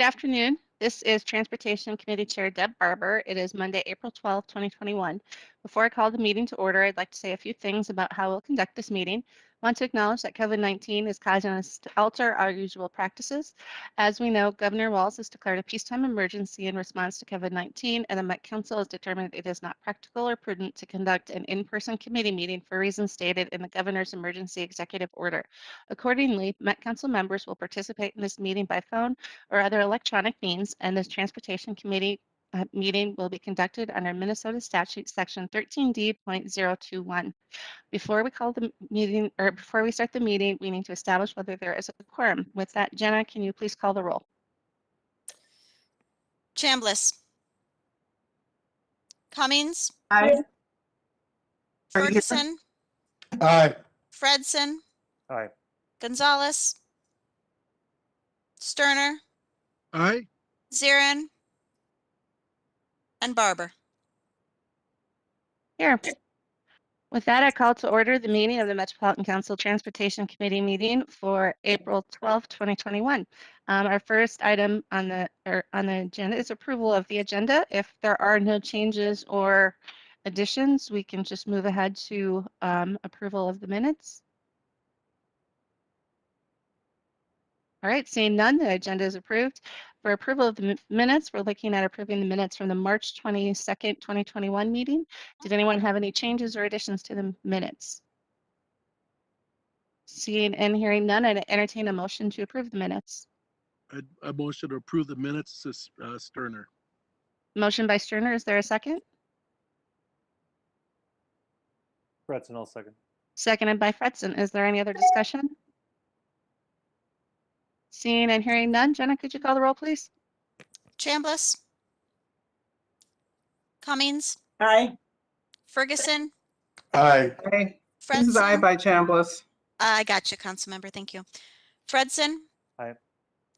Good afternoon. This is Transportation Committee Chair Deb Barber. It is Monday, April 12th, 2021. Before I call the meeting to order, I'd like to say a few things about how we'll conduct this meeting. I want to acknowledge that COVID-19 is causing us to alter our usual practices. As we know, Governor Walz has declared a peacetime emergency in response to COVID-19, and the Met Council has determined it is not practical or prudent to conduct an in-person committee meeting for reasons stated in the Governor's emergency executive order. Accordingly, Met Council members will participate in this meeting by phone or other electronic means, and this Transportation Committee meeting will be conducted under Minnesota Statute Section 13D.021. Before we call the meeting, or before we start the meeting, we need to establish whether there is a quorum. With that, Jenna, can you please call the roll? Chambliss. Cummings. Aye. Ferguson. Aye. Fredson. Aye. Gonzalez. Sterner. Aye. Zirin. And Barber. Here. With that, I call to order the meeting of the Metropolitan Council Transportation Committee meeting for April 12th, 2021. Our first item on the agenda is approval of the agenda. If there are no changes or additions, we can just move ahead to approval of the minutes. All right, seeing none, the agenda is approved. For approval of the minutes, we're looking at approving the minutes from the March 22nd, 2021 meeting. Did anyone have any changes or additions to the minutes? Seeing and hearing none, I'd entertain a motion to approve the minutes. A motion to approve the minutes is Sterner. Motion by Sterner, is there a second? Fredson, I'll second. Seconded by Fredson. Is there any other discussion? Seeing and hearing none, Jenna, could you call the roll, please? Chambliss. Cummings. Aye. Ferguson. Aye. Aye. This is aye Fredson. by Chambliss. I got you, Councilmember. Thank you. Fredson. Aye.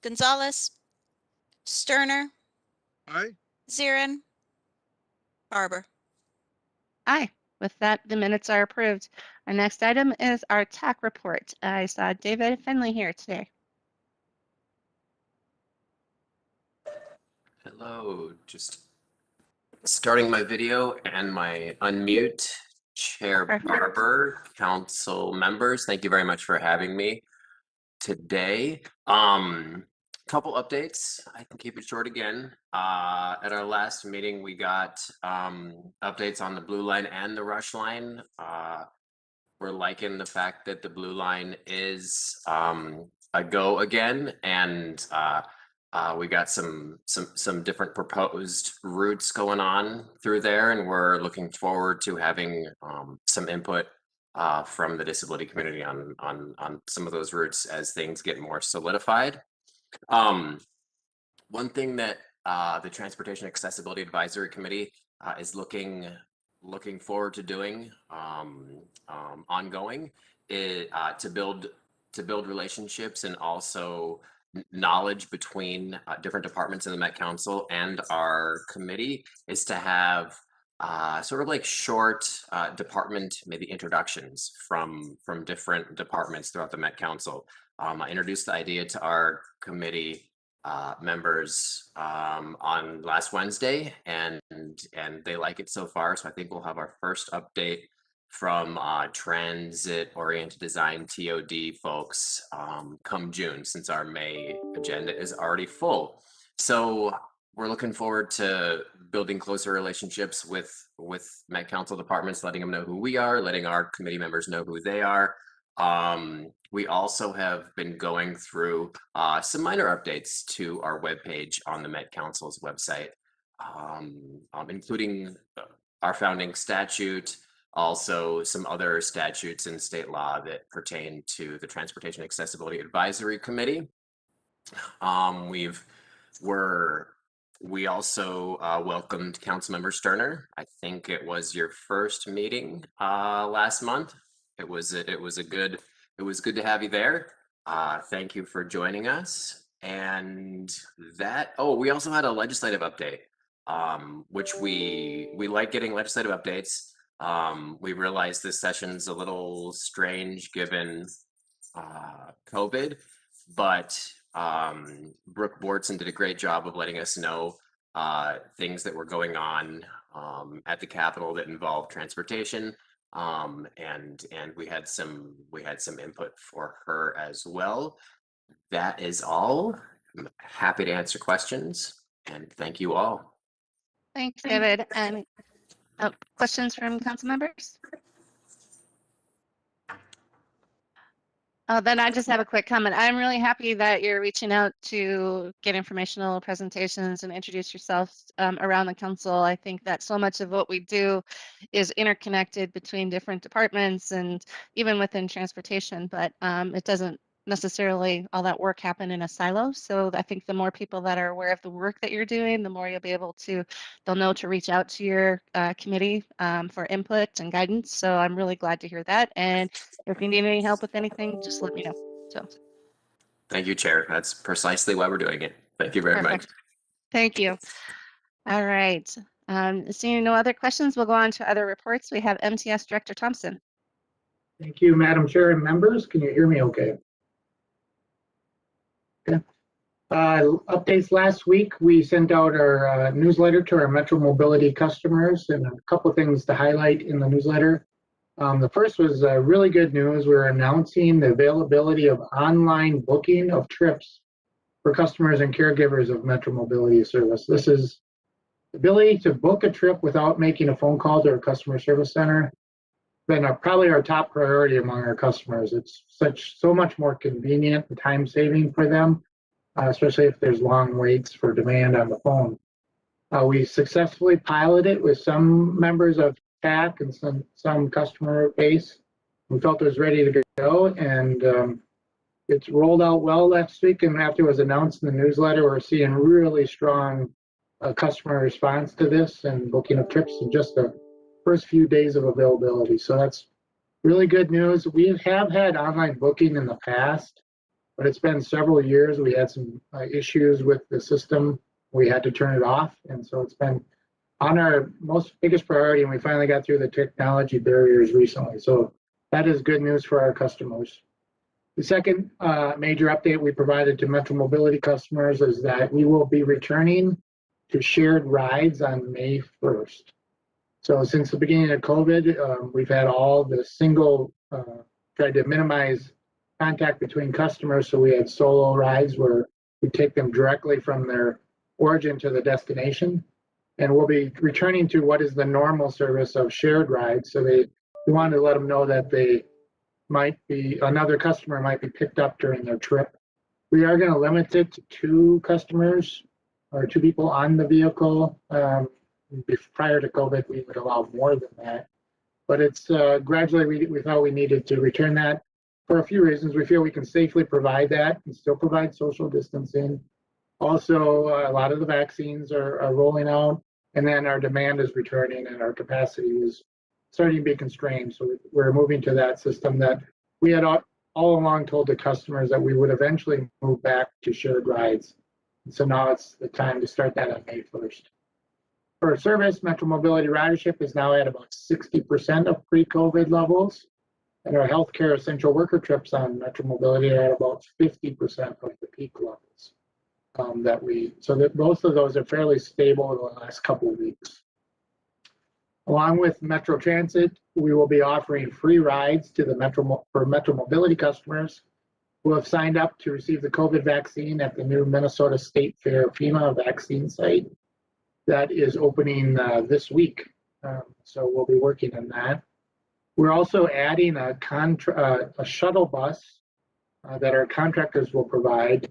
Gonzalez. Sterner. Aye. Zirin. Barber. Aye. With that, the minutes are approved. Our next item is our TAC report. I saw David Finley here today. Hello, just starting my video and my unmute. Chair Perfect. Barber, council members, thank you very much for having me today. Couple updates. I can keep it short again. At our last meeting, we got updates on the blue line and the rush line. We're liking the fact that the blue line is a go again, and we got some different proposed routes going on through there, and we're looking forward to having some input from the disability community on some of those routes as things get more solidified. One thing that the Transportation Accessibility Advisory Committee is looking forward to doing ongoing is to build relationships and also knowledge between different departments in the Met Council and our committee is to have sort of like short department maybe introductions from different departments throughout the Met Council. I introduced the idea to our committee members on last Wednesday, and they like it so far. So I think we'll have our first update from transit-oriented design TOD folks come June, since our May agenda is already full. So we're looking forward to building closer relationships with Met Council departments, letting them know who we are, letting our committee members know who they are. We also have been going through some minor updates to our webpage on the Met Council's website, including our founding statute, also some other statutes in state law that pertain to the Transportation Accessibility Advisory Committee. We also welcomed Councilmember Sterner. I think it was your first meeting last month. It was good to have you there. Thank you for joining us. And we also had a legislative update, which we like getting legislative updates. We realize this session's a little strange given COVID, but Brooke Bortson did a great job of letting us know things that were going on at the Capitol that involved transportation. And we had some input for her as well. That is all. I'm happy to answer questions, and thank you all. Thanks, David. And questions from council members? Then I just have a quick comment. I'm really happy that you're reaching out to get informational presentations and introduce yourselves around the council. I think that so much of what we do is interconnected between different departments and even within transportation, but it doesn't necessarily all that work happen in a silo. So I think the more people that are aware of the work that you're doing, the more you'll be able to, they'll know to reach out to your committee for input and guidance. So I'm really glad to hear that. And if you need any help with anything, just let me know. So Thank you, Chair. That's precisely why we're doing it. Thank you very much. perfect. Thank you. All right. Seeing no other questions, we'll go on to other reports. We have MTS Director Thompson. Thank you, Madam Chair and members. Can you hear me okay? Okay. Updates last week, we sent out our newsletter to our Metro Mobility customers, and a couple of things to highlight in the newsletter. The first was really good news. We're announcing the availability of online booking of trips for customers and caregivers of Metro Mobility service. This is the ability to book a trip without making a phone call to our customer service center. Been probably our top priority among our customers. It's so much more convenient and time saving for them, especially if there's long waits for demand on the phone. We successfully piloted with some members of TAC and some customer base. We felt it was ready to go, and it's rolled out well last week. And after it was announced in the newsletter, we're seeing really strong customer response to this and booking of trips in just the first few days of availability. So that's really good news. We have had online booking in the past, but it's been several years. We had some issues with the system. We had to turn it off, and so it's been on our biggest priority, and we finally got through the technology barriers recently. So that is good news for our customers. The second major update we provided to Metro Mobility customers is that we will be returning to shared rides on May 1st. So since the beginning of COVID, we've had all the tried to minimize contact between customers. So we had solo rides where we take them directly from their origin to the destination. And we'll be returning to what is the normal service of shared rides. So we wanted to let them know that another customer might be picked up during their trip. We are going to limit it to 2 customers or 2 people on the vehicle. Prior to COVID, we would allow more than that. But it's gradually, we thought we needed to return that for a few reasons. We feel we can safely provide that and still provide social distancing. Also, a lot of the vaccines are rolling out, and then our demand is returning and our capacity is starting to be constrained. So we're moving to that system that we had all along told the customers that we would eventually move back to shared rides. And so now it's the time to start that on May 1st. For service, Metro Mobility ridership is now at about 60% of pre-COVID levels, and our healthcare essential worker trips on Metro Mobility are at about 50% of the peak levels. So that both of those are fairly stable in the last couple of weeks. Along with Metro Transit, we will be offering free rides to for Metro Mobility customers who have signed up to receive the COVID vaccine at the new Minnesota State Fair FEMA vaccine site that is opening this week. So we'll be working on that. We're also adding a shuttle bus that our contractors will provide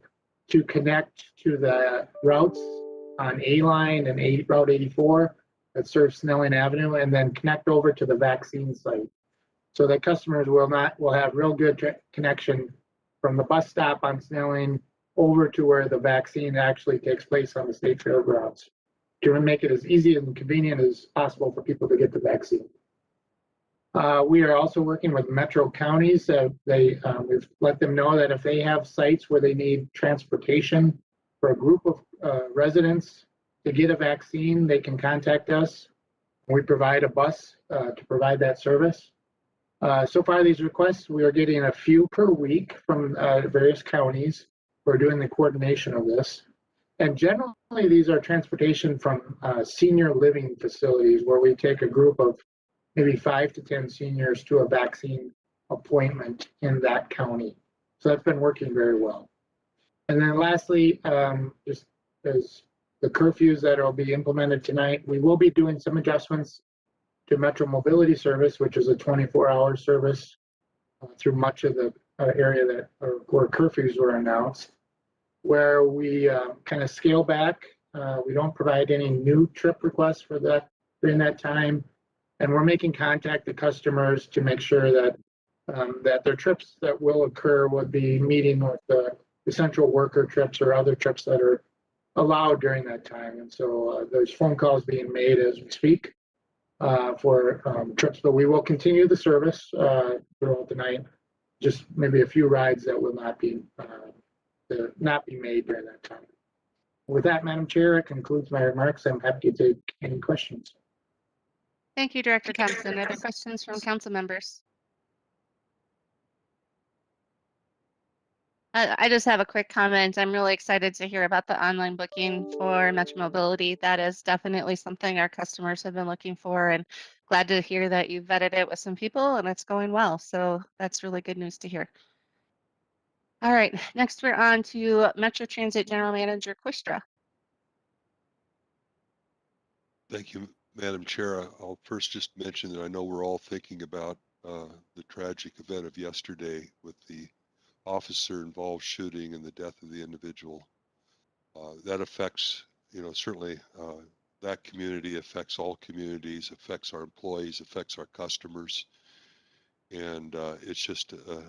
to connect to the routes on A-Line and Route 84 that serves Snelling Avenue, and then connect over to the vaccine site. So that customers will have real good connection from the bus stop on Snelling over to where the vaccine actually takes place on the state fairgrounds, to make it as easy and convenient as possible for people to get the vaccine. We are also working with metro counties. We've let them know that if they have sites where they need transportation for a group of residents to get a vaccine, they can contact us. We provide a bus to provide that service. So far, these requests, we are getting a few per week from various counties. for doing the coordination of this. And generally, these are transportation from senior living facilities where we take a group of maybe 5 to 10 seniors to a vaccine appointment in that county. So that's been working very well. And then lastly, just as the curfews that will be implemented tonight, we will be doing some adjustments to Metro Mobility Service, which is a 24-hour service through much of the area that where curfews were announced, where we kind of scale back. We don't provide any new trip requests for that during that time, and we're making contact to customers to make sure that that their trips that will occur would be meeting with the essential worker trips or other trips that are allowed during that time. And so there's phone calls being made as we speak for trips, but we will continue the service throughout the night. Just maybe a few rides that will not be made during that time. With that, Madam Chair, it concludes my remarks. I'm happy to take any questions. Thank you, Director Thompson. Other questions from council members? I just have a quick comment. I'm really excited to hear about the online booking for Metro Mobility. That is definitely something our customers have been looking for, and glad to hear that you vetted it with some people and it's going well. So that's really good news to hear. All right, next we're on to Metro Transit General Manager Quistra. Thank you, Madam Chair. I'll first just mention that I know we're all thinking about the tragic event of yesterday with the officer-involved shooting and the death of the individual. That affects, certainly that community affects all communities, affects our employees, affects our customers, and it's just a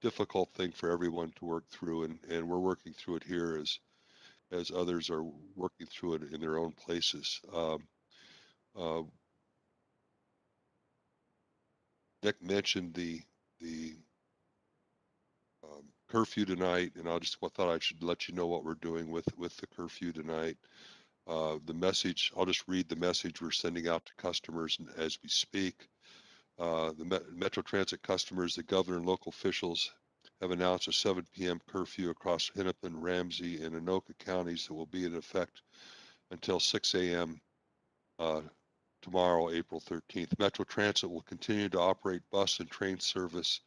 difficult thing for everyone to work through, and we're working through it here as others are working through it in their own places. Nick mentioned the curfew tonight, and thought I should let you know what we're doing with the curfew tonight. The message, I'll just read the message we're sending out to customers as we speak. The Metro Transit customers, the governor and local officials have announced a 7 p.m. curfew across Hennepin, Ramsey, and Anoka counties that will be in effect until 6 a.m. Tomorrow, April 13th. Metro Transit will continue to operate bus and train service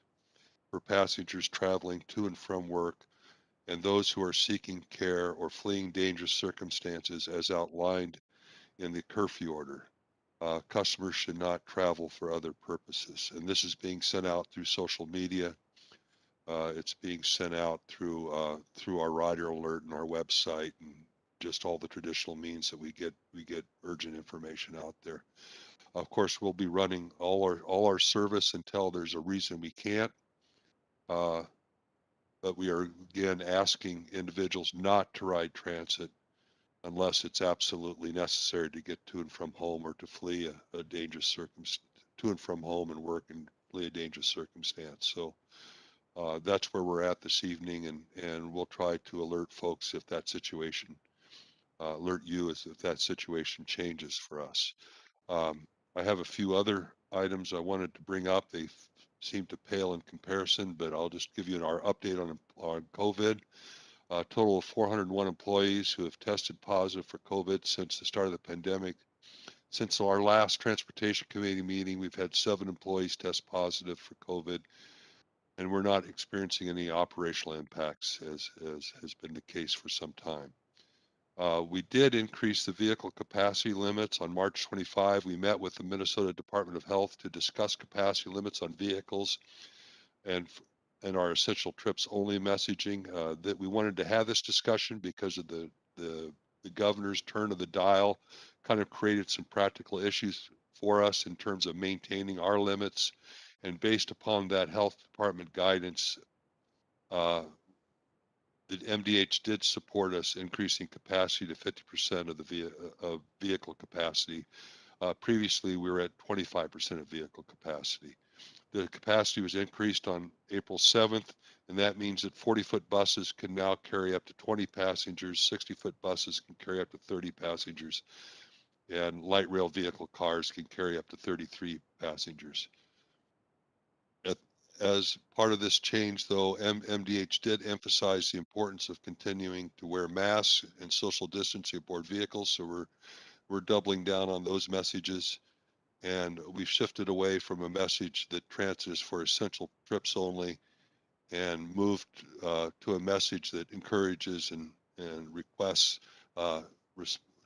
for passengers traveling to and from work and those who are seeking care or fleeing dangerous circumstances as outlined in the curfew order. Customers should not travel for other purposes. And this is being sent out through social media. It's being sent out through our rider alert and our website and just all the traditional means that we get urgent information out there. Of course, we'll be running all our service until there's a reason we can't. But we are again asking individuals not to ride transit unless it's absolutely necessary to get to and from home or to flee a dangerous circumstance, to and from home and work and flee a dangerous circumstance. So that's where we're at this evening, and we'll try to alert folks if that situation, alert you as if that situation changes for us. I have a few other items I wanted to bring up. They seem to pale in comparison, but I'll just give you our update on COVID. A total of 401 employees who have tested positive for COVID since the start of the pandemic. Since our last Transportation Committee meeting, we've had 7 employees test positive for COVID, and we're not experiencing any operational impacts as has been the case for some time. We did increase the vehicle capacity limits on March 25. We met with the Minnesota Department of Health to discuss capacity limits on vehicles and our essential trips only messaging. That we wanted to have this discussion because of the governor's turn of the dial kind of created some practical issues for us in terms of maintaining our limits. And based upon that health department guidance, the MDH did support us increasing capacity to 50% of the vehicle capacity. Previously, we were at 25% of vehicle capacity. The capacity was increased on April 7th, and that means that 40-foot buses can now carry up to 20 passengers, 60-foot buses can carry up to 30 passengers, and light rail vehicle cars can carry up to 33 passengers. As part of this change, though, MDH did emphasize the importance of continuing to wear masks and social distancing aboard vehicles. So we're doubling down on those messages. And we've shifted away from a message that transit is for essential trips only and moved to a message that encourages and requests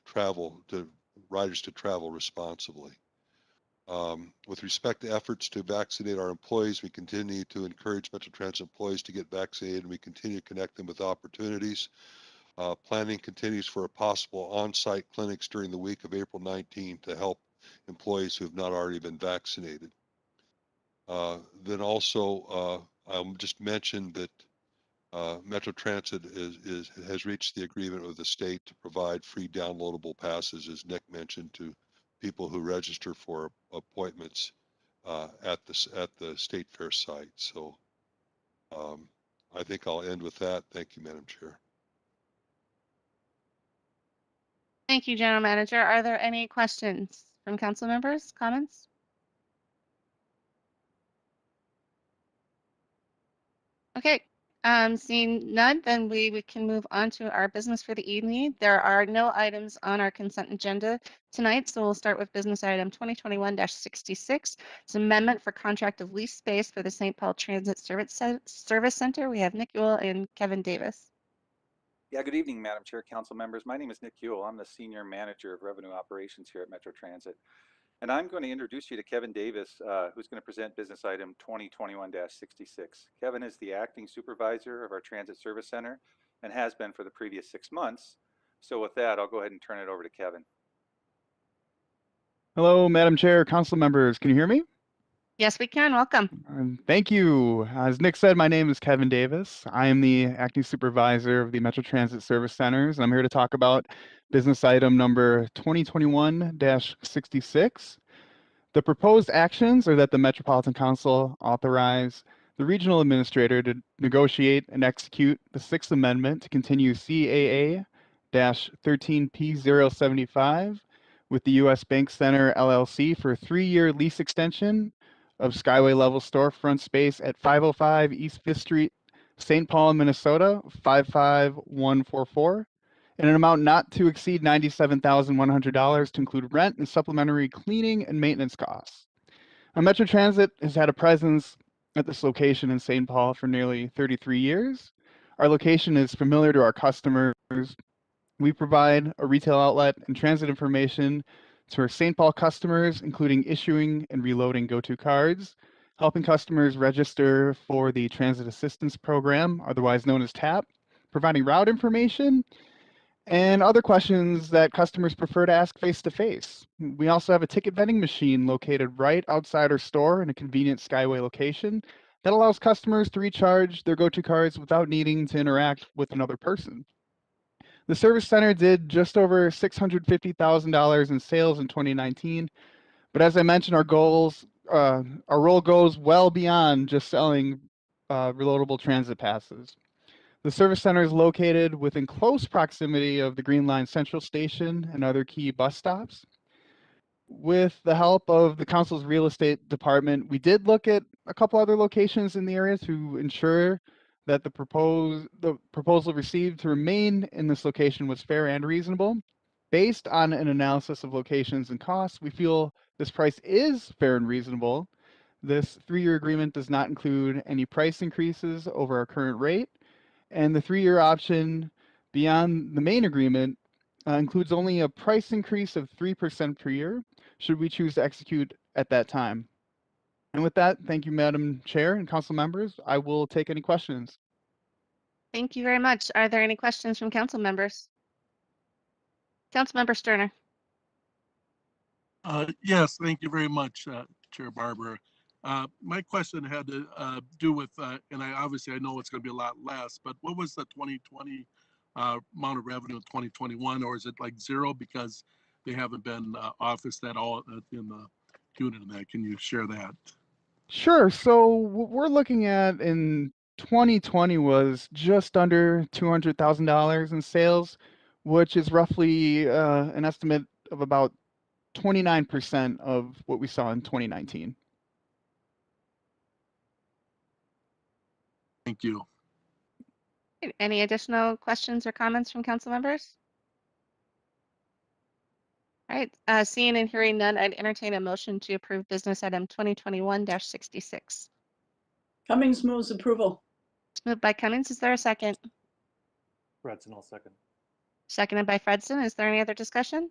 travel to riders to travel responsibly. With respect to efforts to vaccinate our employees, we continue to encourage Metro Transit employees to get vaccinated, and we continue to connect them with opportunities. Planning continues for a possible on-site clinics during the week of April 19 to help employees who have not already been vaccinated. Then also, I'll just mention that Metro Transit has reached the agreement with the state to provide free downloadable passes, as Nick mentioned, to people who register for appointments at the state fair site. So I think I'll end with that. Thank you, Madam Chair. Thank you, General Manager. Are there any questions from council members, comments? Okay, seeing none, then we can move on to our business for the evening. There are no items on our consent agenda tonight, so we'll start with business item 2021-66. It's amendment for contract of lease space for the St. Paul Transit Service Center. We have Nick Ewell and Kevin Davis. Yeah, good evening, Madam Chair, council members. My name is Nick Ewell. I'm the Senior Manager of Revenue Operations here at Metro Transit. And I'm going to introduce you to Kevin Davis, who's going to present business item 2021-66. Kevin is the acting supervisor of our Transit Service Center and has been for the previous 6 months. So with that, I'll go ahead and turn it over to Kevin. Hello, Madam Chair, council members. Can you hear me? Yes, we can. Welcome. Thank you. As Nick said, my name is Kevin Davis. I am the acting supervisor of the Metro Transit Service Centers, and I'm here to talk about business item number 2021-66. The proposed actions are that the Metropolitan Council authorize the regional administrator to negotiate and execute the Sixth Amendment to continue CAA-13P075 with the U.S. Bank Center LLC for a 3-year lease extension of Skyway level storefront space at 505 East 5th Street, St. Paul, Minnesota, 55144, in an amount not to exceed $97,100 to include rent and supplementary cleaning and maintenance costs. Metro Transit has had a presence at this location in St. Paul for nearly 33 years. Our location is familiar to our customers. We provide a retail outlet and transit information to our St. Paul customers, including issuing and reloading GoTo cards, helping customers register for the Transit Assistance Program, otherwise known as TAP, providing route information, and other questions that customers prefer to ask face-to-face. We also have a ticket vending machine located right outside our store in a convenient Skyway location that allows customers to recharge their GoTo cards without needing to interact with another person. The service center did just over $650,000 in sales in 2019, but as I mentioned, our role goes well beyond just selling reloadable transit passes. The service center is located within close proximity of the Green Line Central Station and other key bus stops. With the help of the council's real estate department, we did look at a couple other locations in the area to ensure that the proposal received to remain in this location was fair and reasonable. Based on an analysis of locations and costs, we feel this price is fair and reasonable. This 3-year agreement does not include any price increases over our current rate, and the 3-year option beyond the main agreement includes only a price increase of 3% per year, should we choose to execute at that time. And with that, thank you, Madam Chair and council members. I will take any questions. Thank you very much. Are there any questions from council members? Councilmember Sterner. Yes, thank you very much, Chair Barber. My question had to do with, and I know it's going to be a lot less, but what was the 2020 amount of revenue in 2021, or is it like zero because they haven't been officed at all in the unit of that? Can you share that? Sure. So what we're looking at in 2020 was just under $200,000 in sales, which is roughly an estimate of about 29% of what we saw in 2019. Thank you. Any additional questions or comments from council members? All right, seeing and hearing none, I'd entertain a motion to approve business item 2021-66. Cummings moves approval. It's moved by Cummings. Is there a second? Fredson, I'll second. Seconded by Fredson. Is there any other discussion?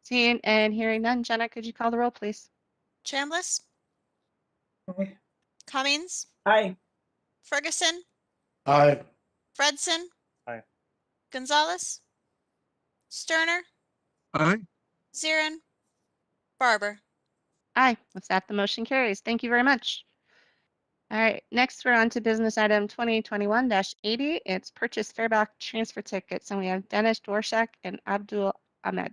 Seeing and hearing none, Jenna, could you call the roll, please? Chambliss, Aye. Cummings, Aye. Ferguson, Aye. Fredson. Aye. Gonzalez, Sterner, Aye. Zirin, Barber. Aye. With that, the motion carries. Thank you very much. All right, next we're on to business item 2021-80. It's purchase fareback transfer tickets, and we have Dennis Dworshak and Abdul Ahmed.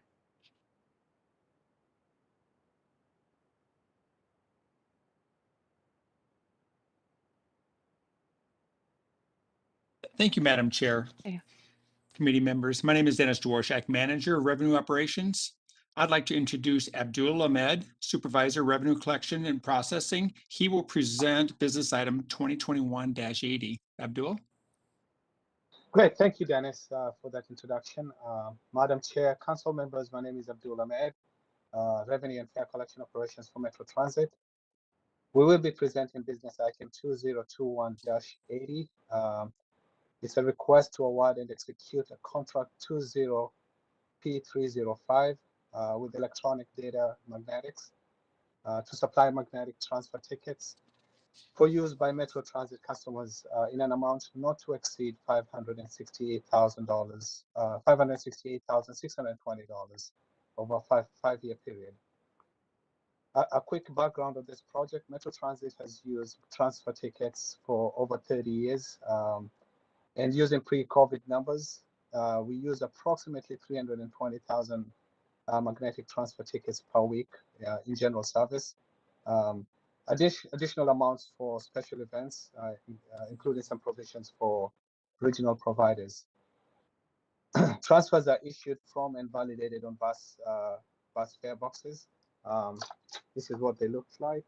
Thank you, Madam Chair. Yeah. Committee members, my name is Dennis Dworshak, Manager of Revenue Operations. I'd like to introduce Abdul Ahmed, Supervisor, Revenue Collection and Processing. He will present business item 2021-80. Abdul? Great, thank you, Dennis, for that introduction. Madam Chair, council members, my name is Abdul Ahmed, Revenue and Fare Collection Operations for Metro Transit. We will be presenting business item 2021-80. It's a request to award and execute a contract 20P305 with electronic data magnetics to supply magnetic transfer tickets for use by Metro Transit customers in an amount not to exceed $568,000, $568,620 over a five-year period. A quick background of this project: Metro Transit has used transfer tickets for over 30 years, and using pre-COVID numbers, we use approximately 320,000 magnetic transfer tickets per week in general service. Additional amounts for special events, including some provisions for regional providers. Transfers are issued from and validated on bus fare boxes. This is what they look like,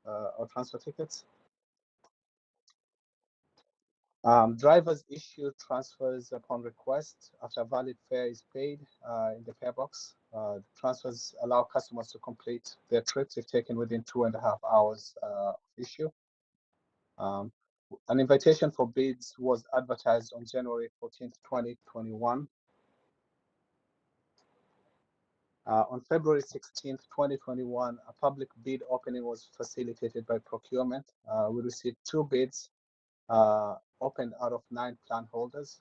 our transfer tickets. Drivers issue transfers upon request after valid fare is paid in the fare box. The transfers allow customers to complete their trips if taken within 2.5 hours of issue. An invitation for bids was advertised on January 14th, 2021. On February 16th, 2021, a public bid opening was facilitated by procurement. We received 2 bids opened out of 9 plan holders.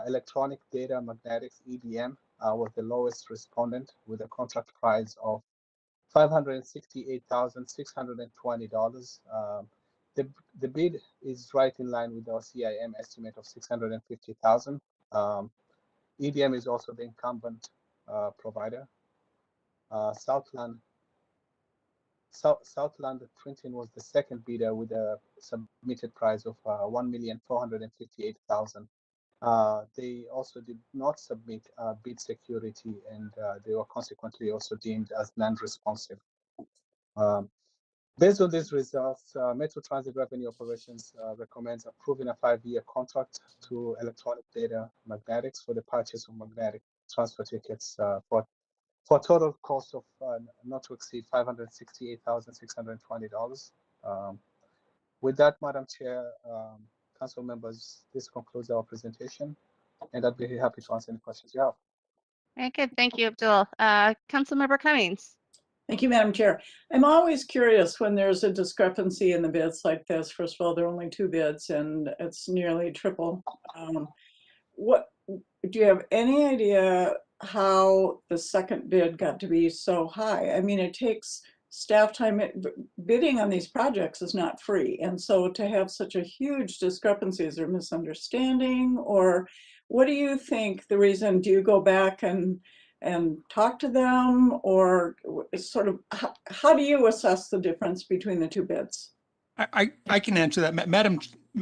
Electronic data magnetics EDM was the lowest respondent with a contract price of $568,620. The bid is right in line with our CIM estimate of $650,000. EDM is also the incumbent provider. Southland Printing was the second bidder with a submitted price of $1,458,000. They also did not submit bid security, and they were consequently also deemed as non-responsive. Based on these results, Metro Transit Revenue Operations recommends approving a 5-year contract to Electronic Data Magnetics for the purchase of magnetic transfer tickets for a total cost of not to exceed $568,620. With that, Madam Chair, council members, this concludes our presentation, and I'd be happy to answer any questions you have. Very good. Thank you, Abdul. Councilmember Cummings. Thank you, Madam Chair. I'm always curious when there's a discrepancy in the bids like this. First of all, there are only 2 bids and it's nearly triple. What do you have any idea how the second bid got to be so high? I mean, it takes staff time. Bidding on these projects is not free. And so to have such a huge discrepancy, is there misunderstanding, or what do you think the reason? Do you go back and talk to them, or sort of how do you assess the difference between the 2 bids? I can answer that.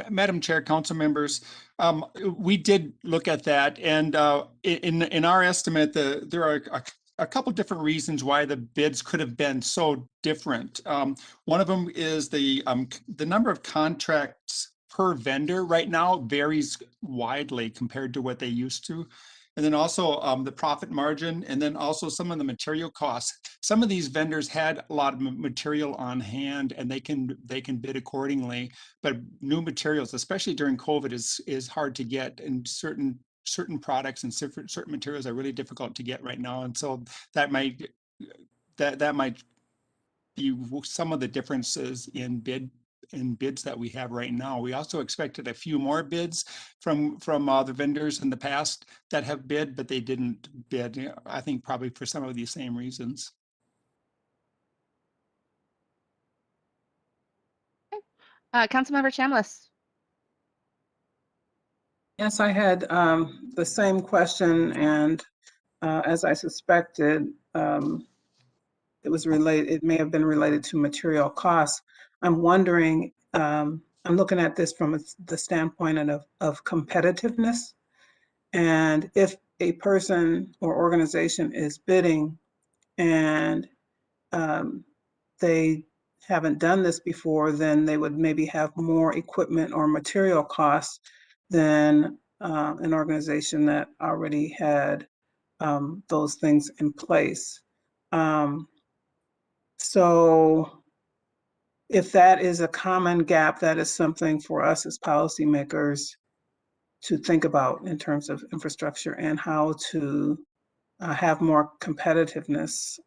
Madam Chair, council members, we did look at that, and in our estimate, there are a couple different reasons why the bids could have been so different. One of them is the number of contracts per vendor right now varies widely compared to what they used to. And then also the profit margin, and then also some of the material costs. Some of these vendors had a lot of material on hand, and they can bid accordingly. But new materials, especially during COVID, is hard to get, and certain products and certain materials are really difficult to get right now, and so that might be some of the differences in bids that we have right now. We also expected a few more bids from the vendors in the past that have bid, but they didn't bid. I think probably for some of these same reasons. Councilmember Chambliss. Yes, I had the same question, and as I suspected, it was related. It may have been related to material costs. I'm wondering. I'm looking at this from the standpoint of competitiveness, and if a person or organization is bidding and they haven't done this before, then they would maybe have more equipment or material costs than an organization that already had those things in place. So if that is a common gap, that is something for us as policymakers to think about in terms of infrastructure and how to have more competitiveness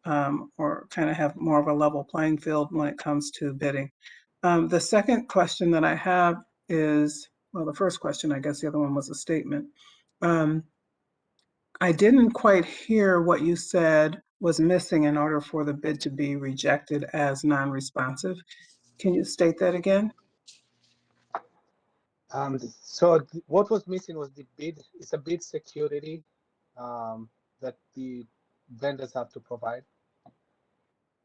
or kind of have more of a level playing field when it comes to bidding. The second question that I have is, well, the first question, I guess the other one was a statement. I didn't quite hear what you said was missing in order for the bid to be rejected as non-responsive. Can you state that again? So what was missing was the bid. It's a bid security that the vendors have to provide.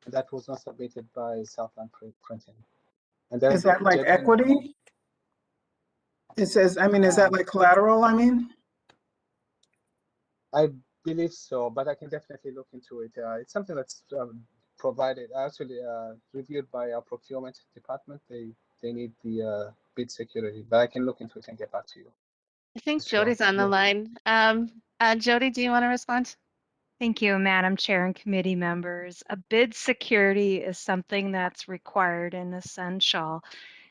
And that was not submitted by Southland Printing. And then Is that like genuine, equity? It says, I mean, is that like collateral, I mean? I believe so, but I can definitely look into it. It's something that's provided, actually reviewed by our procurement department. They need the bid security, but I can look into it and get back to you. I think Sure. Jody's on the line. Jody, do you want to respond? Thank you, Madam Chair and committee members. A bid security is something that's required and essential,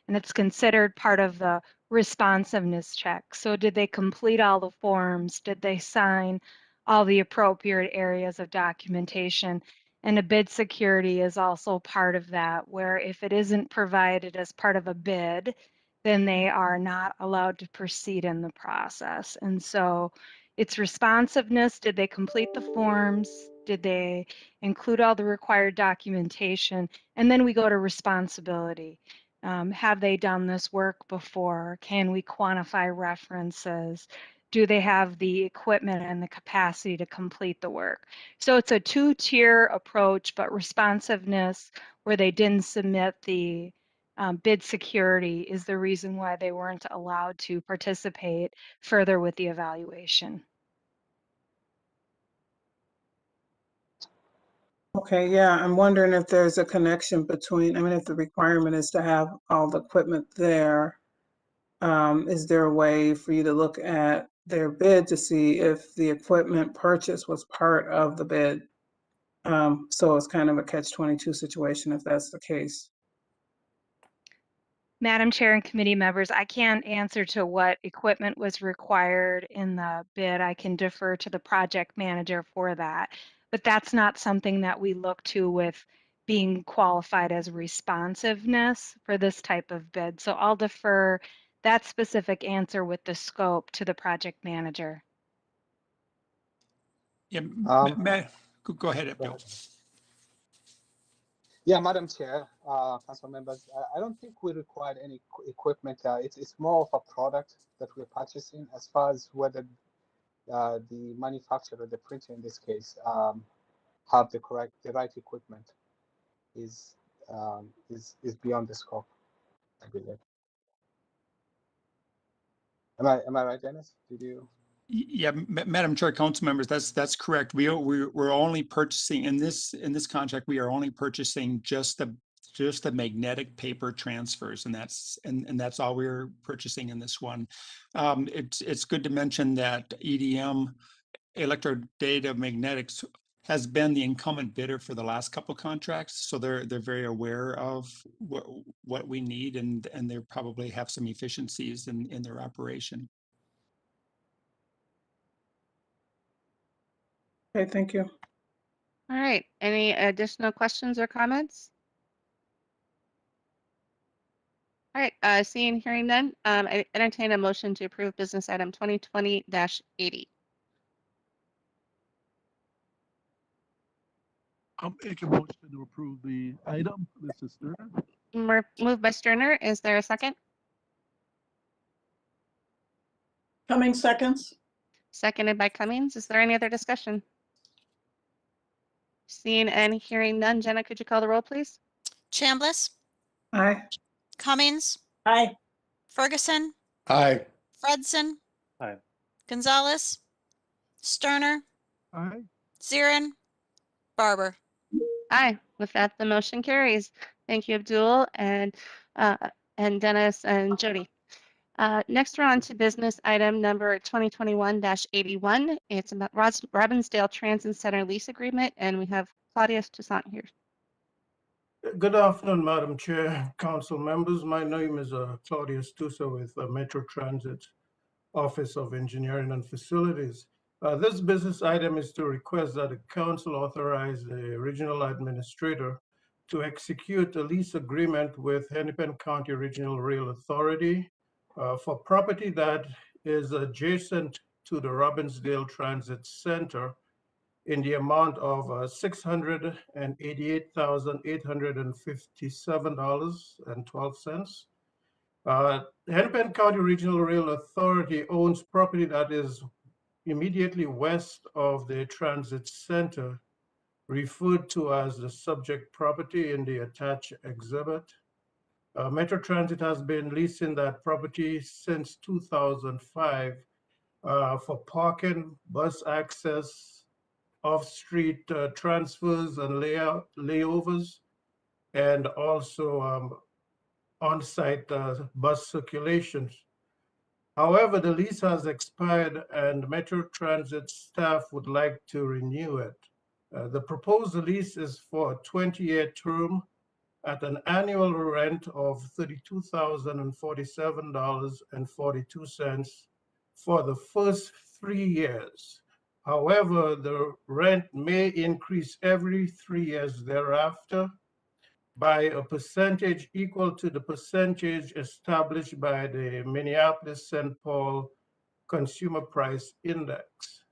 and it's considered part of the responsiveness check. So did they complete all the forms? Did they sign all the appropriate areas of documentation? And a bid security is also part of that, where if it isn't provided as part of a bid, then they are not allowed to proceed in the process. And so it's responsiveness. Did they complete the forms? Did they include all the required documentation? And then we go to responsibility. Have they done this work before? Can we quantify references? Do they have the equipment and the capacity to complete the work? So it's a two-tier approach, but responsiveness, where they didn't submit the bid security, is the reason why they weren't allowed to participate further with the evaluation. Okay, yeah, I'm wondering if there's a connection between, I mean, if the requirement is to have all the equipment there, is there a way for you to look at their bid to see if the equipment purchase was part of the bid? So it's kind of a catch-22 situation if that's the case. Madam Chair and committee members, I can't answer to what equipment was required in the bid. I can defer to the project manager for that. But that's not something that we look to with being qualified as responsiveness for this type of bid. So I'll defer that specific answer with the scope to the project manager. Yeah, go ahead, Abdul. Yeah, Madam Chair, council members, I don't think we require any equipment. It's more of a product that we're purchasing. As far as whether the manufacturer, the printer in this case, have the right equipment is beyond the scope, I believe. Am I right, Dennis? Did you? Yeah, Madam Chair, council members, that's correct. We're only purchasing in this contract, we are only purchasing just the magnetic paper transfers, and that's all we're purchasing in this one. It's good to mention that EDM, Electrodata Magnetics, has been the incumbent bidder for the last couple of contracts, so they're very aware of what we need, and they probably have some efficiencies in their operation. Okay, thank you. All right, any additional questions or comments? All right, seeing, hearing none, I entertain a motion to approve business item 2020-80. I'll make a motion to approve the item. This is Sterner. Moved by Sterner. Is there a second? Cummings seconds. Seconded by Cummings. Is there any other discussion? Seeing and hearing none, Jenna, could you call the roll, please? Chambliss, Aye. Cummings, Aye. Ferguson, Aye. Fredson, Aye. Gonzalez, Sterner, Aye. Zirin, Barber. Aye. With that, the motion carries. Thank you, Abdul and Dennis and Jody. Next, we're on to business item number 2021-81. It's about Robbinsdale Transit Center lease agreement, and we have Claudius Toussaint here. Good afternoon, Madam Chair, council members. My name is Claudius Toussaint with Metro Transit Office of Engineering and Facilities. This business item is to request that the council authorize the regional administrator to execute a lease agreement with Hennepin County Regional Rail Authority for property that is adjacent to the Robbinsdale Transit Center in the amount of $688,857.12. Hennepin County Regional Rail Authority owns property that is immediately west of the transit center, referred to as the subject property in the attached exhibit. Metro Transit has been leasing that property since 2005 for parking, bus access, off-street transfers and layovers, and also on-site bus circulations. However, the lease has expired and Metro Transit staff would like to renew it. The proposed lease is for a 20-year term at an annual rent of $32,047.42 for the first 3 years. However, the rent may increase every 3 years thereafter by a percentage equal to the percentage established by the Minneapolis-St. Paul Consumer Price Index.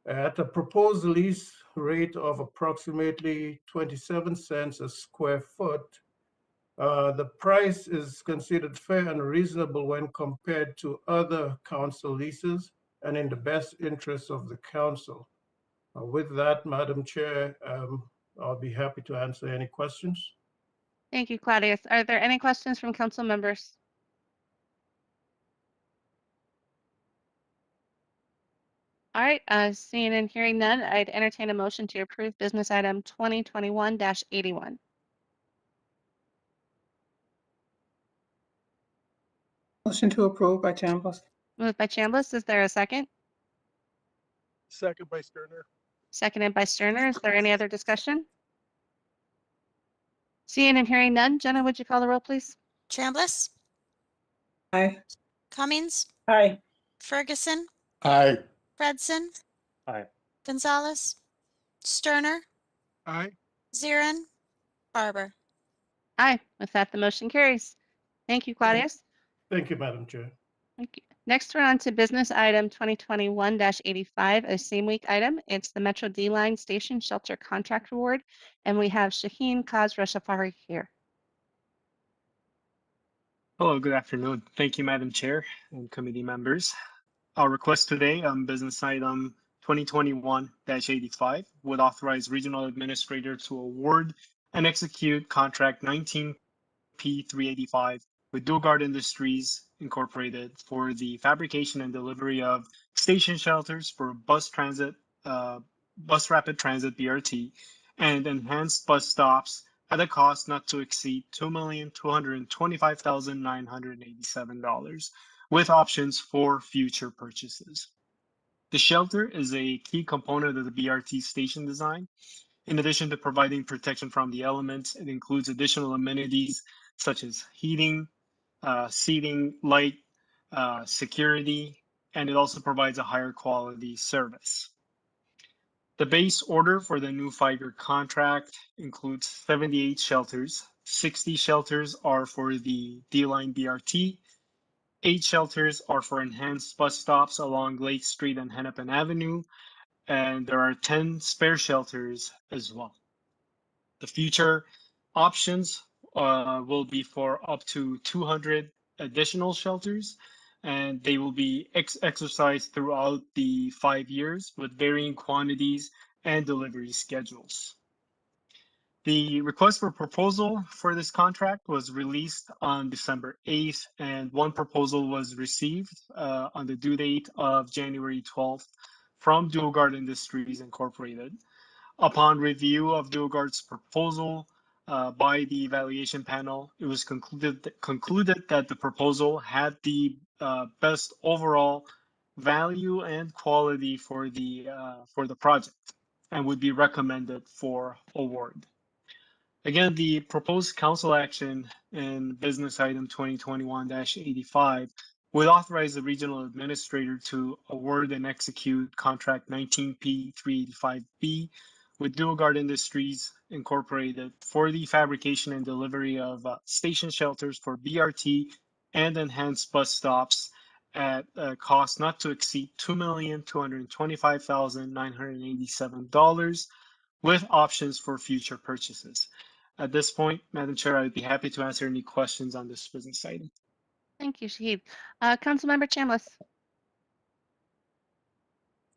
At a proposed lease rate of approximately 27 cents a square foot, the price is considered fair and reasonable when compared to other council leases and in the best interest of the council. With that, Madam Chair, I'll be happy to answer any questions. Thank you, Claudius. Are there any questions from council members? All right, seeing and hearing none, I'd entertain a motion to approve business item 2021-81. Motion to approve by Chambliss. Moved by Chambliss. Is there a second? Second by Sterner. Seconded by Sterner. Is there any other discussion? Seeing and hearing none, Jenna, would you call the roll, please? Chambliss, Aye. Cummings, Aye. Ferguson, Aye. Fredson, Aye. Gonzalez, Sterner, Aye. Zirin, Barber. Aye. With that, the motion carries. Thank you, Claudius. Thank you, Madam Chair. Thank you. Next, we're on to business item 2021-85, a same week item. It's the Metro D-Line Station Shelter Contract Award, and we have Shaheen Khosrowshahi here. Hello, good afternoon. Thank you, Madam Chair and committee members. Our request today on business item 2021-85 would authorize regional administrator to award and execute contract 19P385 with Dugard Industries Incorporated for the fabrication and delivery of station shelters for bus rapid transit BRT, and enhanced bus stops at a cost not to exceed $2,225,987, with options for future purchases. The shelter is a key component of the BRT station design. In addition to providing protection from the elements, it includes additional amenities such as heating, seating, light, security, and it also provides a higher quality service. The base order for the new 5-year contract includes 78 shelters. 60 shelters are for the D-Line BRT. 8 shelters are for enhanced bus stops along Lake Street and Hennepin Avenue, and there are 10 spare shelters as well. The future options will be for up to 200 additional shelters, and they will be exercised throughout the 5 years with varying quantities and delivery schedules. The request for proposal for this contract was released on December 8th, and one proposal was received on the due date of January 12th from Dual Industries Incorporated. Upon review of Dual proposal by the evaluation panel, it was concluded that the proposal had the best overall value and quality for the project and would be recommended for award. Again, the proposed council action in business item 2021-85 would authorize the regional administrator to award and execute contract 19P385B with Dual Industries Incorporated for the fabrication and delivery of station shelters for BRT and enhanced bus stops at a cost not to exceed $2,225,987 with options for future purchases. At this point, Madam Chair, I'd be happy to answer any questions on this business item. Thank you, Shahid. Councilmember Chambliss.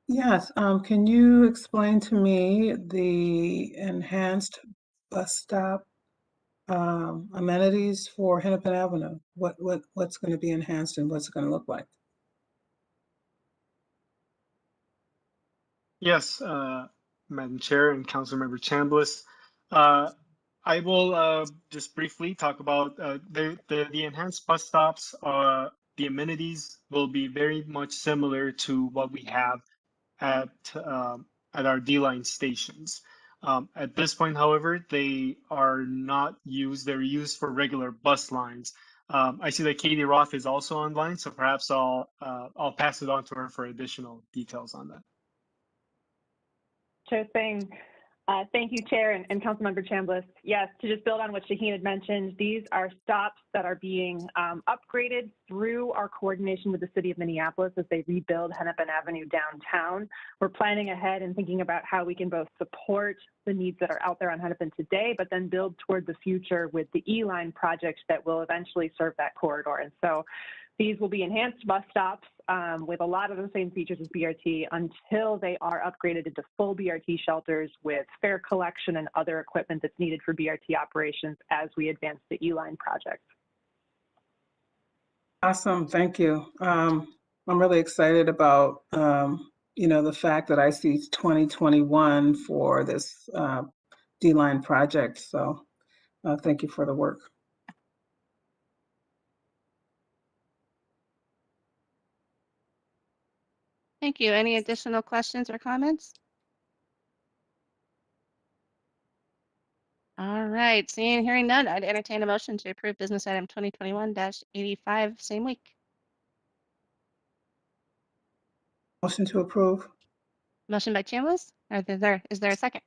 Yes, can you explain to me the enhanced bus stop amenities for Hennepin Avenue? What's going to be enhanced and what's it going to look like? Yes, Madam Chair and Councilmember Chambliss. I will just briefly talk about the enhanced bus stops. The amenities will be very much similar to what we have at our D-Line stations. At this point, however, they are not used. They're used for regular bus lines. I see that Katie Roth is also online, so perhaps I'll pass it on to her for additional details on that. Sure thing. Thank you, Chair and Councilmember Chambliss. Yes, to just build on what Shaheen had mentioned, these are stops that are being upgraded through our coordination with the City of Minneapolis as they rebuild Hennepin Avenue downtown. We're planning ahead and thinking about how we can both support the needs that are out there on Hennepin today, but then build toward the future with the E-Line project that will eventually serve that corridor. And so these will be enhanced bus stops with a lot of the same features as BRT until they are upgraded into full BRT shelters with fare collection and other equipment that's needed for BRT operations as we advance the E-Line project. Awesome, thank you. I'm really excited about the fact that I see 2021 for this D-Line project. So thank you for the work. Thank you. Any additional questions or comments? All right, seeing and hearing none, I'd entertain a motion to approve business item 2021-85, same week. Motion to approve. Motion by Chambliss, or is there a second?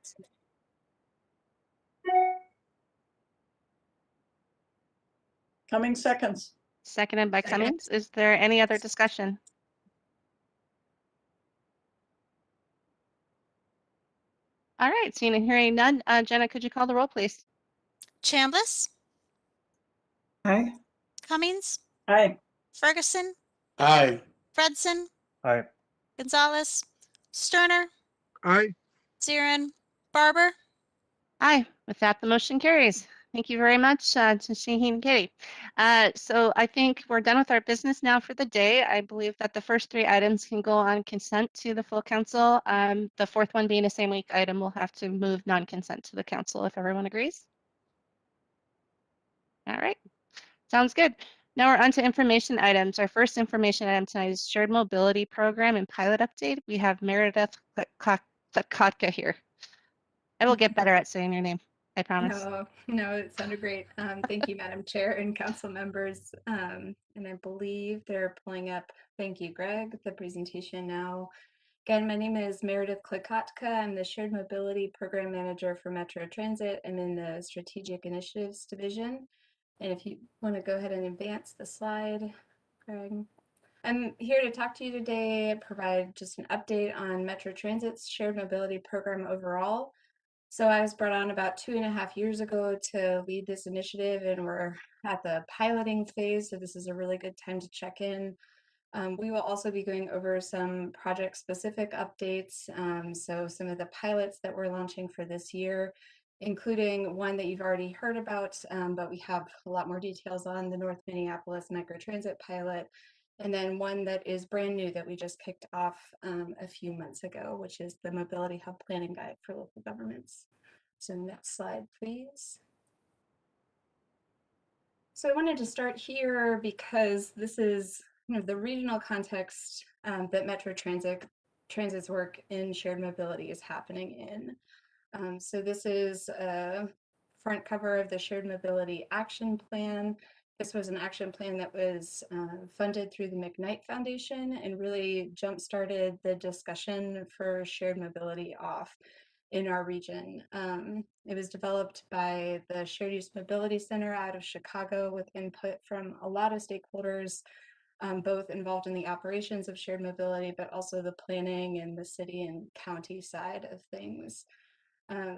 Coming seconds. Seconded by Cummings. Is there any other discussion? All right, seeing and hearing none, Jenna, could you call the roll, please? Chambliss, Aye. Cummings, Aye. Ferguson, Aye. Fredson, Aye. Gonzalez, Sterner, Aye. Zirin, Barber. Aye. With that, the motion carries. Thank you very much to Shaheen and Katie. So I think we're done with our business now for the day. I believe that the first three items can go on consent to the full council. The fourth one being a same week item, we'll have to move non-consent to the council if everyone agrees. All right, sounds good. Now we're on to information items. Our first information item tonight is shared mobility program and pilot update. We have Meredith Kotka here. I will get better at saying your name, I promise. No, it sounded great. Thank you, Madam Chair and council members. And I believe they're pulling up, thank you, Greg, the presentation now. Again, my name is Meredith Klikotka. I'm the Shared Mobility Program Manager for Metro Transit. I'm in the Strategic Initiatives Division. And if you want to go ahead and advance the slide, Greg. I'm here to talk to you today, provide just an update on Metro Transit's shared mobility program overall. So I was brought on about 2.5 years ago to lead this initiative, and we're at the piloting phase, so this is a really good time to check in. We will also be going over some project-specific updates, so some of the pilots that we're launching for this year, including one that you've already heard about, but we have a lot more details on, the North Minneapolis Microtransit pilot, and then one that is brand new that we just kicked off a few months ago, which is the Mobility Hub Planning Guide for Local Governments. So next slide, please. So I wanted to start here because this is the regional context that Metro Transit's work in shared mobility is happening in. So this is a front cover of the Shared Mobility Action Plan. This was an action plan that was funded through the McKnight Foundation and really jump-started the discussion for shared mobility off in our region. It was developed by the Shared Use Mobility Center out of Chicago with input from a lot of stakeholders, both involved in the operations of shared mobility, but also the planning and the city and county side of things.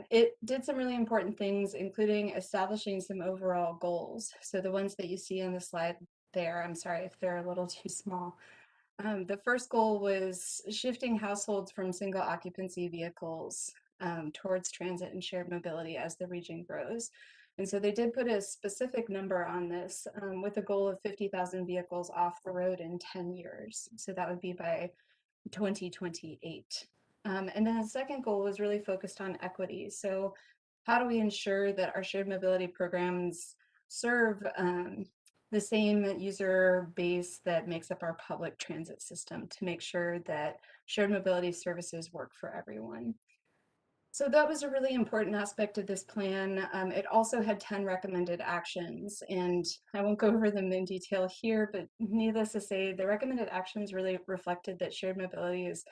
It did some really important things, including establishing some overall goals. So the ones that you see on the slide there, I'm sorry if they're a little too small. The first goal was shifting households from single occupancy vehicles towards transit and shared mobility as the region grows. And so they did put a specific number on this with a goal of 50,000 vehicles off the road in 10 years. So that would be by 2028. And then the second goal was really focused on equity. So how do we ensure that our shared mobility programs serve the same user base that makes up our public transit system to make sure that shared mobility services work for everyone? So that was a really important aspect of this plan. It also had 10 recommended actions, and I won't go over them in detail here, but needless to say, the recommended actions really reflected that shared mobility is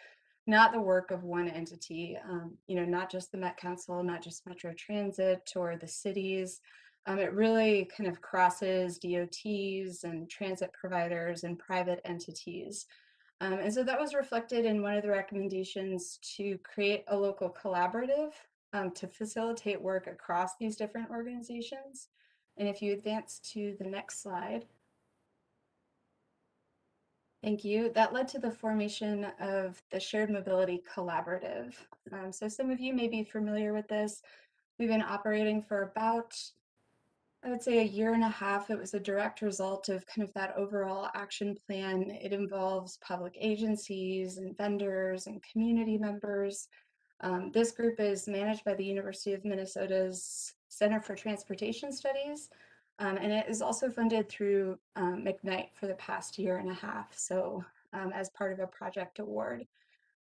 not the work of one entity, not just the Met Council, not just Metro Transit or the cities. It really kind of crosses DOTs and transit providers and private entities. And so that was reflected in one of the recommendations to create a local collaborative to facilitate work across these different organizations. And if you advance to the next slide. Thank you. That led to the formation of the Shared Mobility Collaborative. So some of you may be familiar with this. We've been operating for about, I would say, 1.5 years. It was a direct result of kind of that overall action plan. It involves public agencies and vendors and community members. This group is managed by the University of Minnesota's Center for Transportation Studies, and it is also funded through McKnight for the past 1.5 years, so as part of a project award.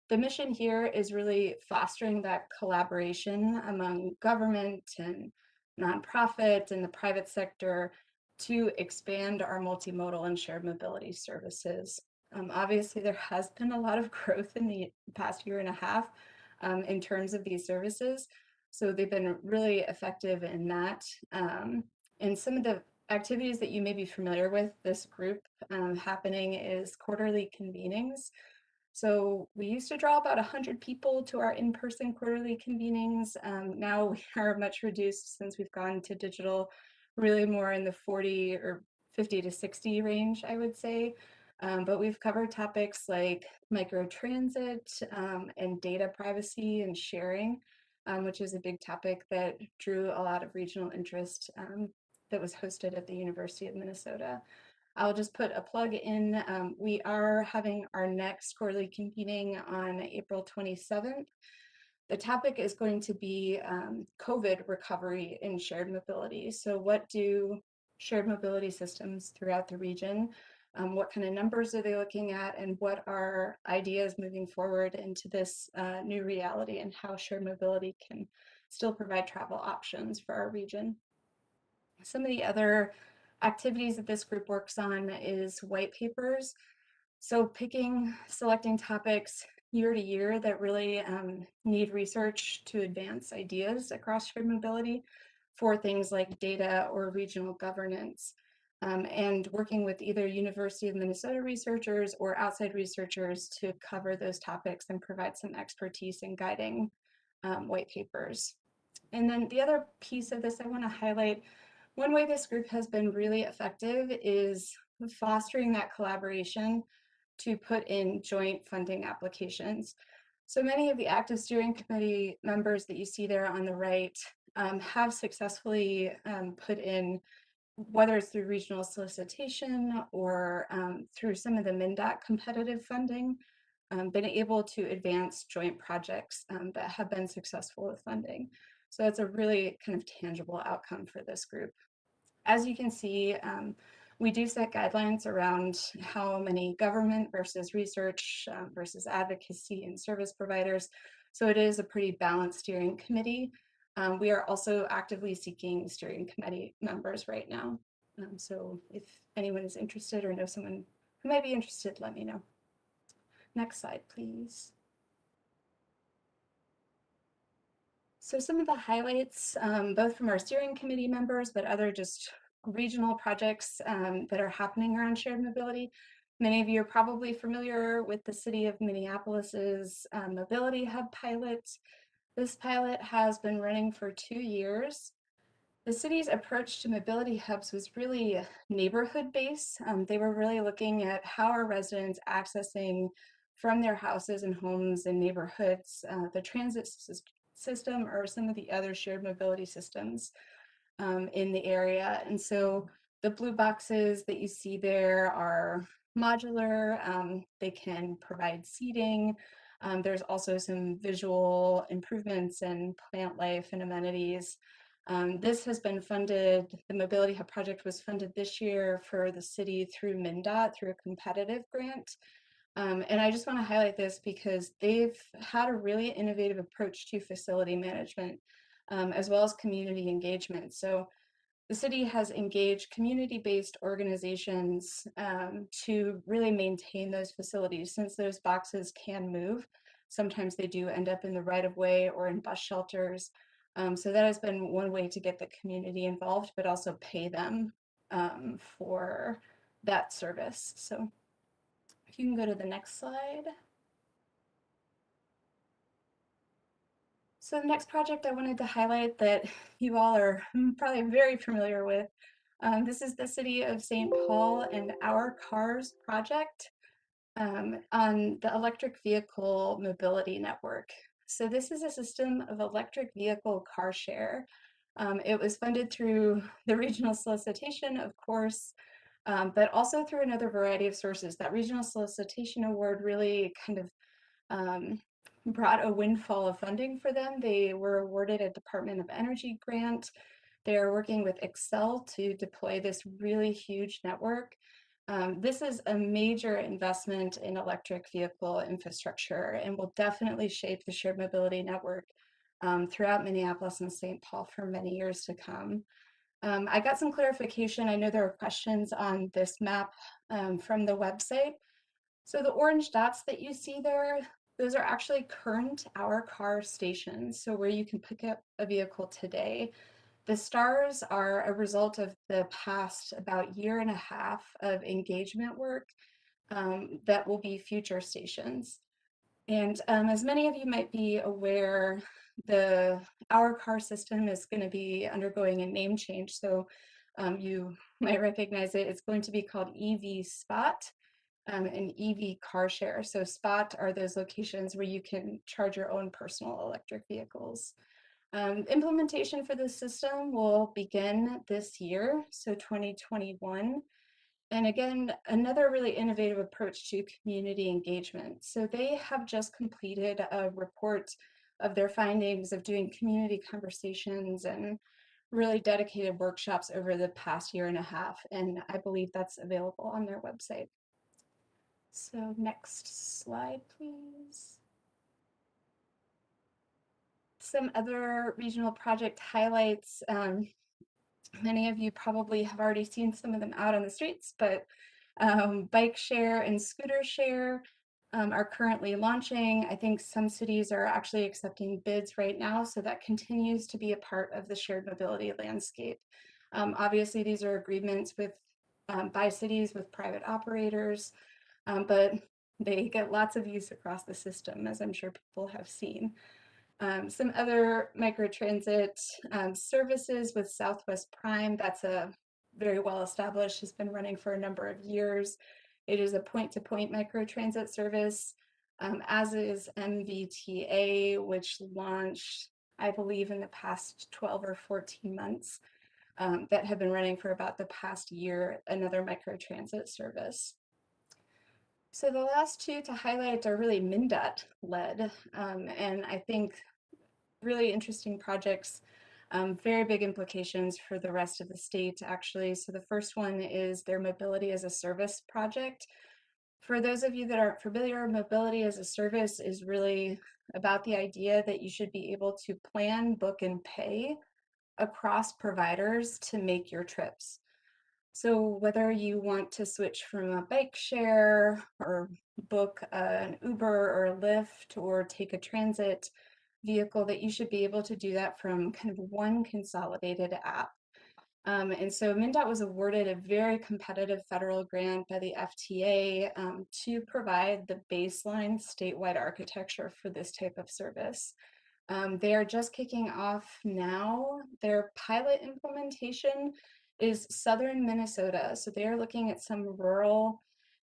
The mission here is really fostering that collaboration among government and nonprofit and the private sector to expand our multimodal and shared mobility services. Obviously, there has been a lot of growth in the past 1.5 years in terms of these services. So they've been really effective in that. And some of the activities that you may be familiar with this group happening is quarterly convenings. So we used to draw about 100 people to our in-person quarterly convenings. Now we are much reduced since we've gone to digital, really more in the 40 or 50 to 60 range, I would say. But we've covered topics like microtransit and data privacy and sharing. which is a big topic that drew a lot of regional interest that was hosted at the University of Minnesota. I'll just put a plug in. We are having our next quarterly convening on April 27th. The topic is going to be COVID recovery in shared mobility. So what do shared mobility systems throughout the region, what kind of numbers are they looking at, and what are ideas moving forward into this new reality, and how shared mobility can still provide travel options for our region. Some of the other activities that this group works on is white papers. So selecting topics year to year that really need research to advance ideas across shared mobility for things like data or regional governance. And working with either University of Minnesota researchers or outside researchers to cover those topics and provide some expertise in guiding white papers. And then the other piece of this I want to highlight, one way this group has been really effective is fostering that collaboration to put in joint funding applications. So many of the active steering committee members that you see there on the right have successfully put in, whether it's through regional solicitation or through some of the MnDOT competitive funding, been able to advance joint projects that have been successful with funding. So it's a really kind of tangible outcome for this group. As you can see, we do set guidelines around how many government versus research versus advocacy and service providers. So it is a pretty balanced steering committee. We are also actively seeking steering committee members right now. So if anyone is interested or knows someone who might be interested, let me know. Next slide, please. So some of the highlights, both from our steering committee members, but other just regional projects that are happening around shared mobility. Many of you are probably familiar with the City of Minneapolis's Mobility Hub pilot. This pilot has been running for 2 years. The city's approach to mobility hubs was really neighborhood-based. They were really looking at how are residents accessing from their houses and homes and neighborhoods the transit system or some of the other shared mobility systems in the area. And so the blue boxes that you see there are modular. They can provide seating. There's also some visual improvements and plant life and amenities. This has been funded, the Mobility Hub project was funded this year for the city through MnDOT through a competitive grant. And I just want to highlight this because they've had a really innovative approach to facility management, as well as community engagement. So the city has engaged community-based organizations to really maintain those facilities. Since those boxes can move, sometimes they do end up in the right-of-way or in bus shelters. So that has been one way to get the community involved, but also pay them for that service. So if you can go to the next slide. So the next project I wanted to highlight that you all are probably very familiar with, this is the City of St. Paul and Our Cars project on the electric vehicle mobility network. So this is a system of electric vehicle car share. It was funded through the regional solicitation, of course, but also through another variety of sources. That regional solicitation award really kind of brought a windfall of funding for them. They were awarded a Department of Energy grant. They are working with Excel to deploy this really huge network. This is a major investment in electric vehicle infrastructure and will definitely shape the shared mobility network throughout Minneapolis and St. Paul for many years to come. I got some clarification. I know there are questions on this map from the website. So the orange dots that you see there, those are actually current Our Car stations, so where you can pick up a vehicle today. The stars are a result of the past about year and a half of engagement work that will be future stations. And as many of you might be aware, the Our Car system is going to be undergoing a name change. So you might recognize it. It's going to be called EV Spot. An EV car share. So spot are those locations where you can charge your own personal electric vehicles. Implementation for this system will begin this year, so 2021. And again, another really innovative approach to community engagement. So they have just completed a report of their findings of doing community conversations and really dedicated workshops over the past year and a half. And I believe that's available on their website. So next slide, please. Some other regional project highlights. Many of you probably have already seen some of them out on the streets, but bike share and scooter share are currently launching. I think some cities are actually accepting bids right now, so that continues to be a part of the shared mobility landscape. Obviously, these are agreements with by cities with private operators, but they get lots of use across the system, as I'm sure people have seen. Some other microtransit services with Southwest Prime, that's a very well established, has been running for a number of years. It is a point-to-point microtransit service, as is MVTA, which launched, I believe, in the past 12 or 14 months, that have been running for about the past year, another microtransit service. So the last two to highlight are really MnDOT led, and I think really interesting projects, very big implications for the rest of the state, actually. So the first one is their Mobility as a Service project. For those of you that aren't familiar, Mobility as a Service is really about the idea that you should be able to plan, book, and pay across providers to make your trips. So whether you want to switch from a bike share or book an Uber or a Lyft or take a transit vehicle, that you should be able to do that from kind of one consolidated app. And so MnDOT was awarded a very competitive federal grant by the FTA to provide the baseline statewide architecture for this type of service. They are just kicking off now. Their pilot implementation is southern Minnesota. So they are looking at some rural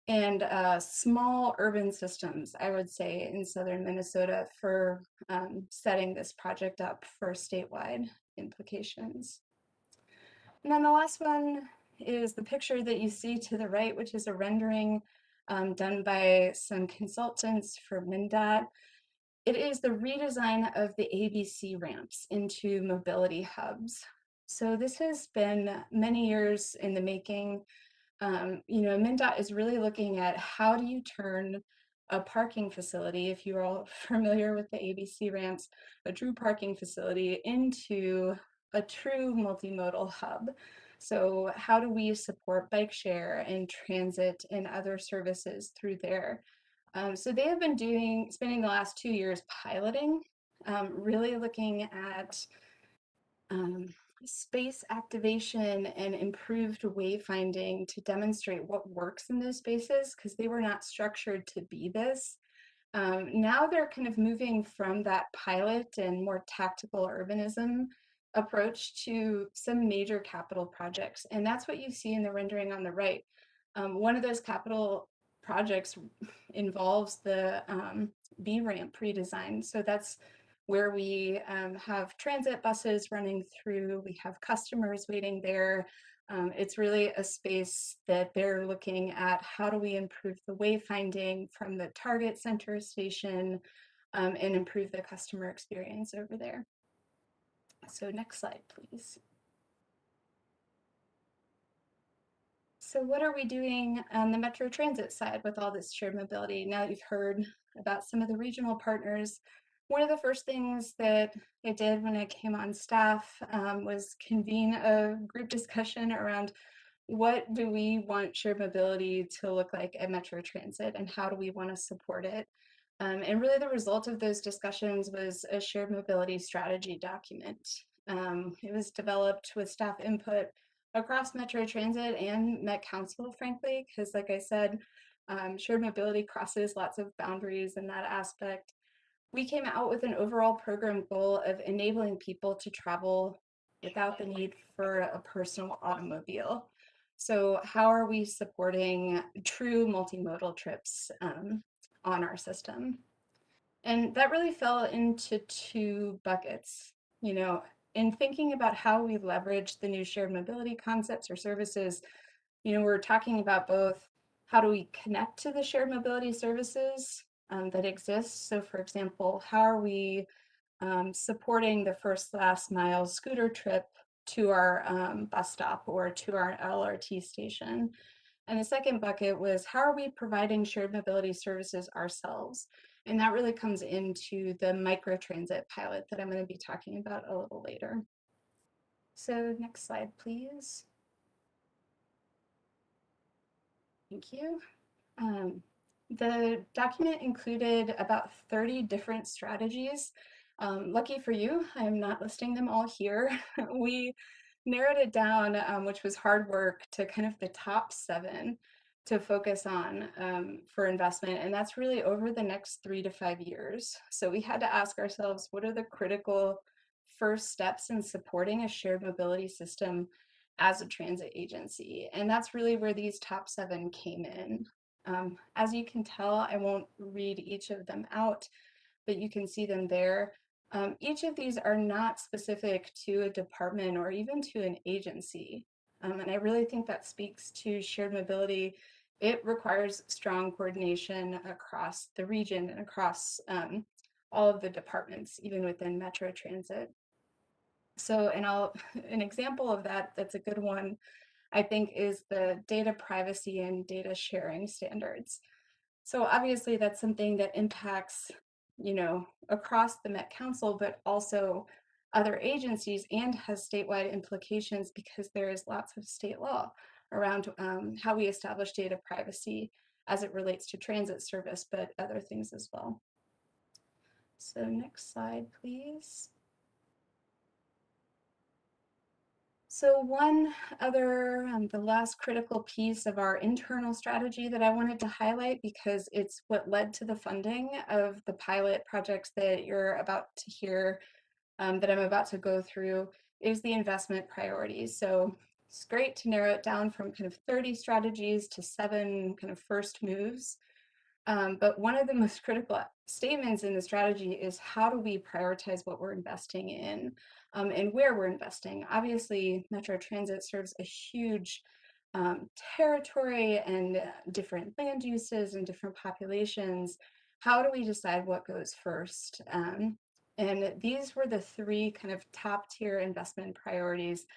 and small urban systems, I would say, in southern Minnesota for setting this project up for statewide implications. And then the last one is the picture that you see to the right, which is a rendering done by some consultants for MnDOT. It is the redesign of the ABC ramps into mobility hubs. So this has been many years in the making. MnDOT is really looking at how do you turn a parking facility, if you're all familiar with the ABC ramps, a true parking facility into a true multimodal hub. So how do we support bike share and transit and other services through there? So they have been spending the last 2 years piloting, really looking at space activation and improved wayfinding to demonstrate what works in those spaces, because they were not structured to be this. Now they're kind of moving from that pilot and more tactical urbanism approach to some major capital projects. And that's what you see in the rendering on the right. One of those capital projects involves the B-ramp redesign. So that's where we have transit buses running through, we have customers waiting there. It's really a space that they're looking at how do we improve the wayfinding from the target center station and improve the customer experience over there. So next slide, please. So what are we doing on the Metro Transit side with all this shared mobility? Now that you've heard about some of the regional partners, one of the first things that I did when I came on staff was convene a group discussion around what do we want shared mobility to look like at Metro Transit and how do we want to support it? And really the result of those discussions was a shared mobility strategy document. It was developed with staff input across Metro Transit and Met Council, frankly, because like I said, shared mobility crosses lots of boundaries in that aspect. We came out with an overall program goal of enabling people to travel without the need for a personal automobile. So how are we supporting true multimodal trips on our system? And that really fell into two buckets. you know, in thinking about how we leverage the new shared mobility concepts or services, you know, we're talking about both how do we connect to the shared mobility services that exist. So for example, how are we supporting the first last mile scooter trip to our bus stop or to our LRT station? And the second bucket was how are we providing shared mobility services ourselves? And that really comes into the microtransit pilot that I'm going to be talking about a little later. So next slide, please. Thank you. The document included about 30 different strategies. Lucky for you, I'm not listing them all here. We narrowed it down, which was hard work, to kind of the top 7 to focus on for investment. And that's really over the next 3 to 5 years. So we had to ask ourselves, what are the critical first steps in supporting a shared mobility system as a transit agency? And that's really where these top 7 came in. As you can tell, I won't read each of them out, but you can see them there. Each of these are not specific to a department or even to an agency. And I really think that speaks to shared mobility. It requires strong coordination across the region and across all of the departments, even within Metro Transit. So, an example of that that's a good one, I think, is the data privacy and data sharing standards. So obviously that's something that impacts, you know, across the Met Council, but also other agencies and has statewide implications because there is lots of state law around how we establish data privacy as it relates to transit service, but other things as well. So next slide, please. So one other, the last critical piece of our internal strategy that I wanted to highlight, because it's what led to the funding of the pilot projects that you're about to hear, that I'm about to go through, is the investment priorities. So it's great to narrow it down from kind of 30 strategies to 7 kind of first moves. But one of the most critical statements in the strategy is how do we prioritize what we're investing in and where we're investing. Obviously, Metro Transit serves a huge territory and different land uses and different populations. How do we decide what goes first? And these were the 3 kind of top tier investment priorities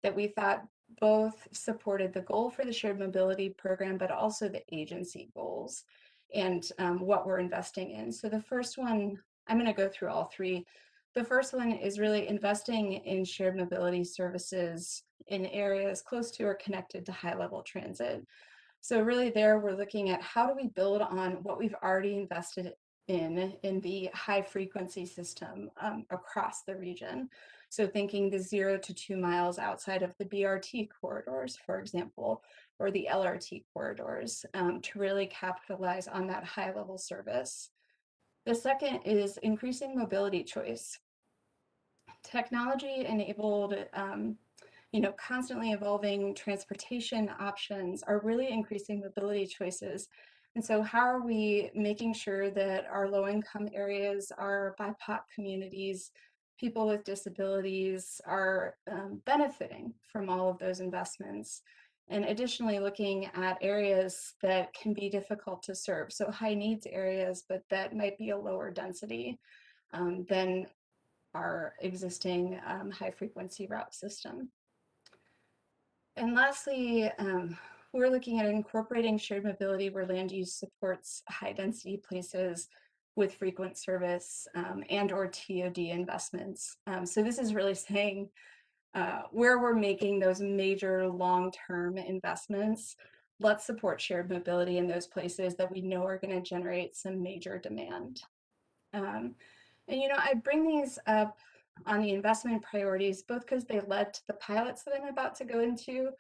that we thought both supported the goal for the shared mobility program, but also the agency goals and what we're investing in. So the first one, I'm going to go through all 3. The first one is really investing in shared mobility services in areas close to or connected to high-level transit. So really there, we're looking at how do we build on what we've already invested in the high-frequency system across the region. So thinking the 0 to 2 miles outside of the BRT corridors, for example, or the LRT corridors, to really capitalize on that high-level service. The second is increasing mobility choice. Technology-enabled, you know, constantly evolving transportation options are really increasing mobility choices. And so how are we making sure that our low-income areas, our BIPOC communities, people with disabilities are benefiting from all of those investments? And additionally, looking at areas that can be difficult to serve, so high needs areas, but that might be a lower density than our existing high frequency route system. And lastly, we're looking at incorporating shared mobility where land use supports high density places with frequent service and or TOD investments. So this is really saying where we're making those major long-term investments, let's support shared mobility in those places that we know are going to generate some major demand. And you know, I bring these up on the investment priorities, both because they led to the pilots that I'm about to go into,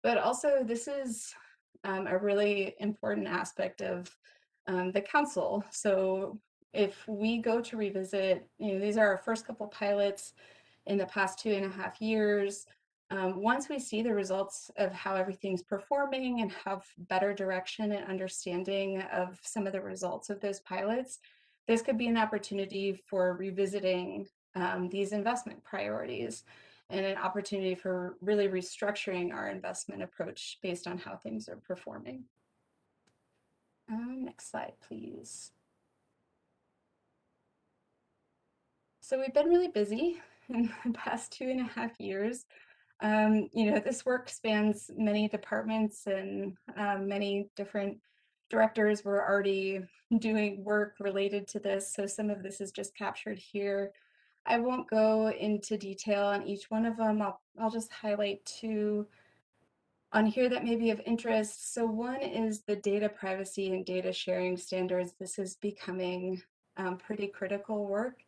but also this is a really important aspect of the council. So if we go to revisit, you know, these are our first couple pilots in the past 2.5 years. Once we see the results of how everything's performing and have better direction and understanding of some of the results of those pilots, this could be an opportunity for revisiting these investment priorities and an opportunity for really restructuring our investment approach based on how things are performing. Next slide, please. So we've been really busy in the past 2.5 years. This work spans many departments and many different directors were already doing work related to this. So some of this is just captured here. I won't go into detail on each one of them. I'll just highlight two on here that may be of interest. So one is the data privacy and data sharing standards. This is becoming pretty critical work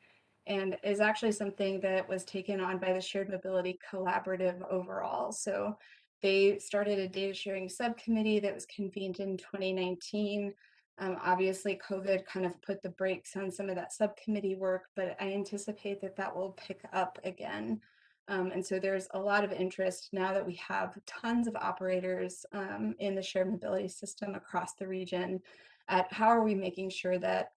and is actually something that was taken on by the Shared Mobility Collaborative overall. So they started a data sharing subcommittee that was convened in 2019. Obviously, COVID kind of put the brakes on some of that subcommittee work, but I anticipate that that will pick up again. And so there's a lot of interest now that we have tons of operators in the shared mobility system across the region at how are we making sure that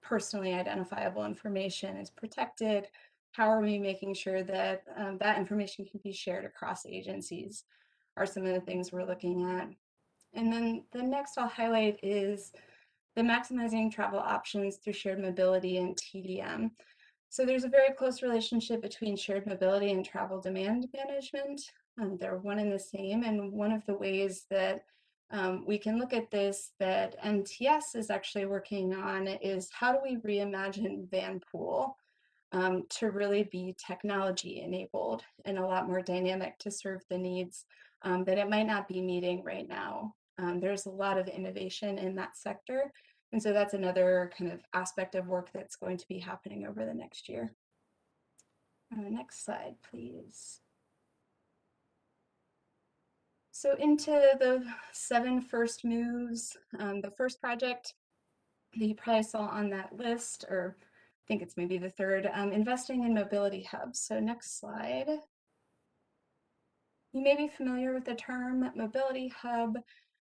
personally identifiable information is protected? How are we making sure that that information can be shared across agencies are some of the things we're looking at. And then the next I'll highlight is the maximizing travel options through shared mobility and TDM. So there's a very close relationship between shared mobility and travel demand management. They're one and the same. And one of the ways that we can look at this that MTS is actually working on is how do we reimagine Vanpool to really be technology enabled and a lot more dynamic to serve the needs that it might not be meeting right now. There's a lot of innovation in that sector. And so that's another kind of aspect of work that's going to be happening over the next year. Next slide, please. So into the 7 first moves, the first project that you probably saw on that list, or I think it's maybe the third, investing in mobility hubs. So next slide. You may be familiar with the term mobility hub.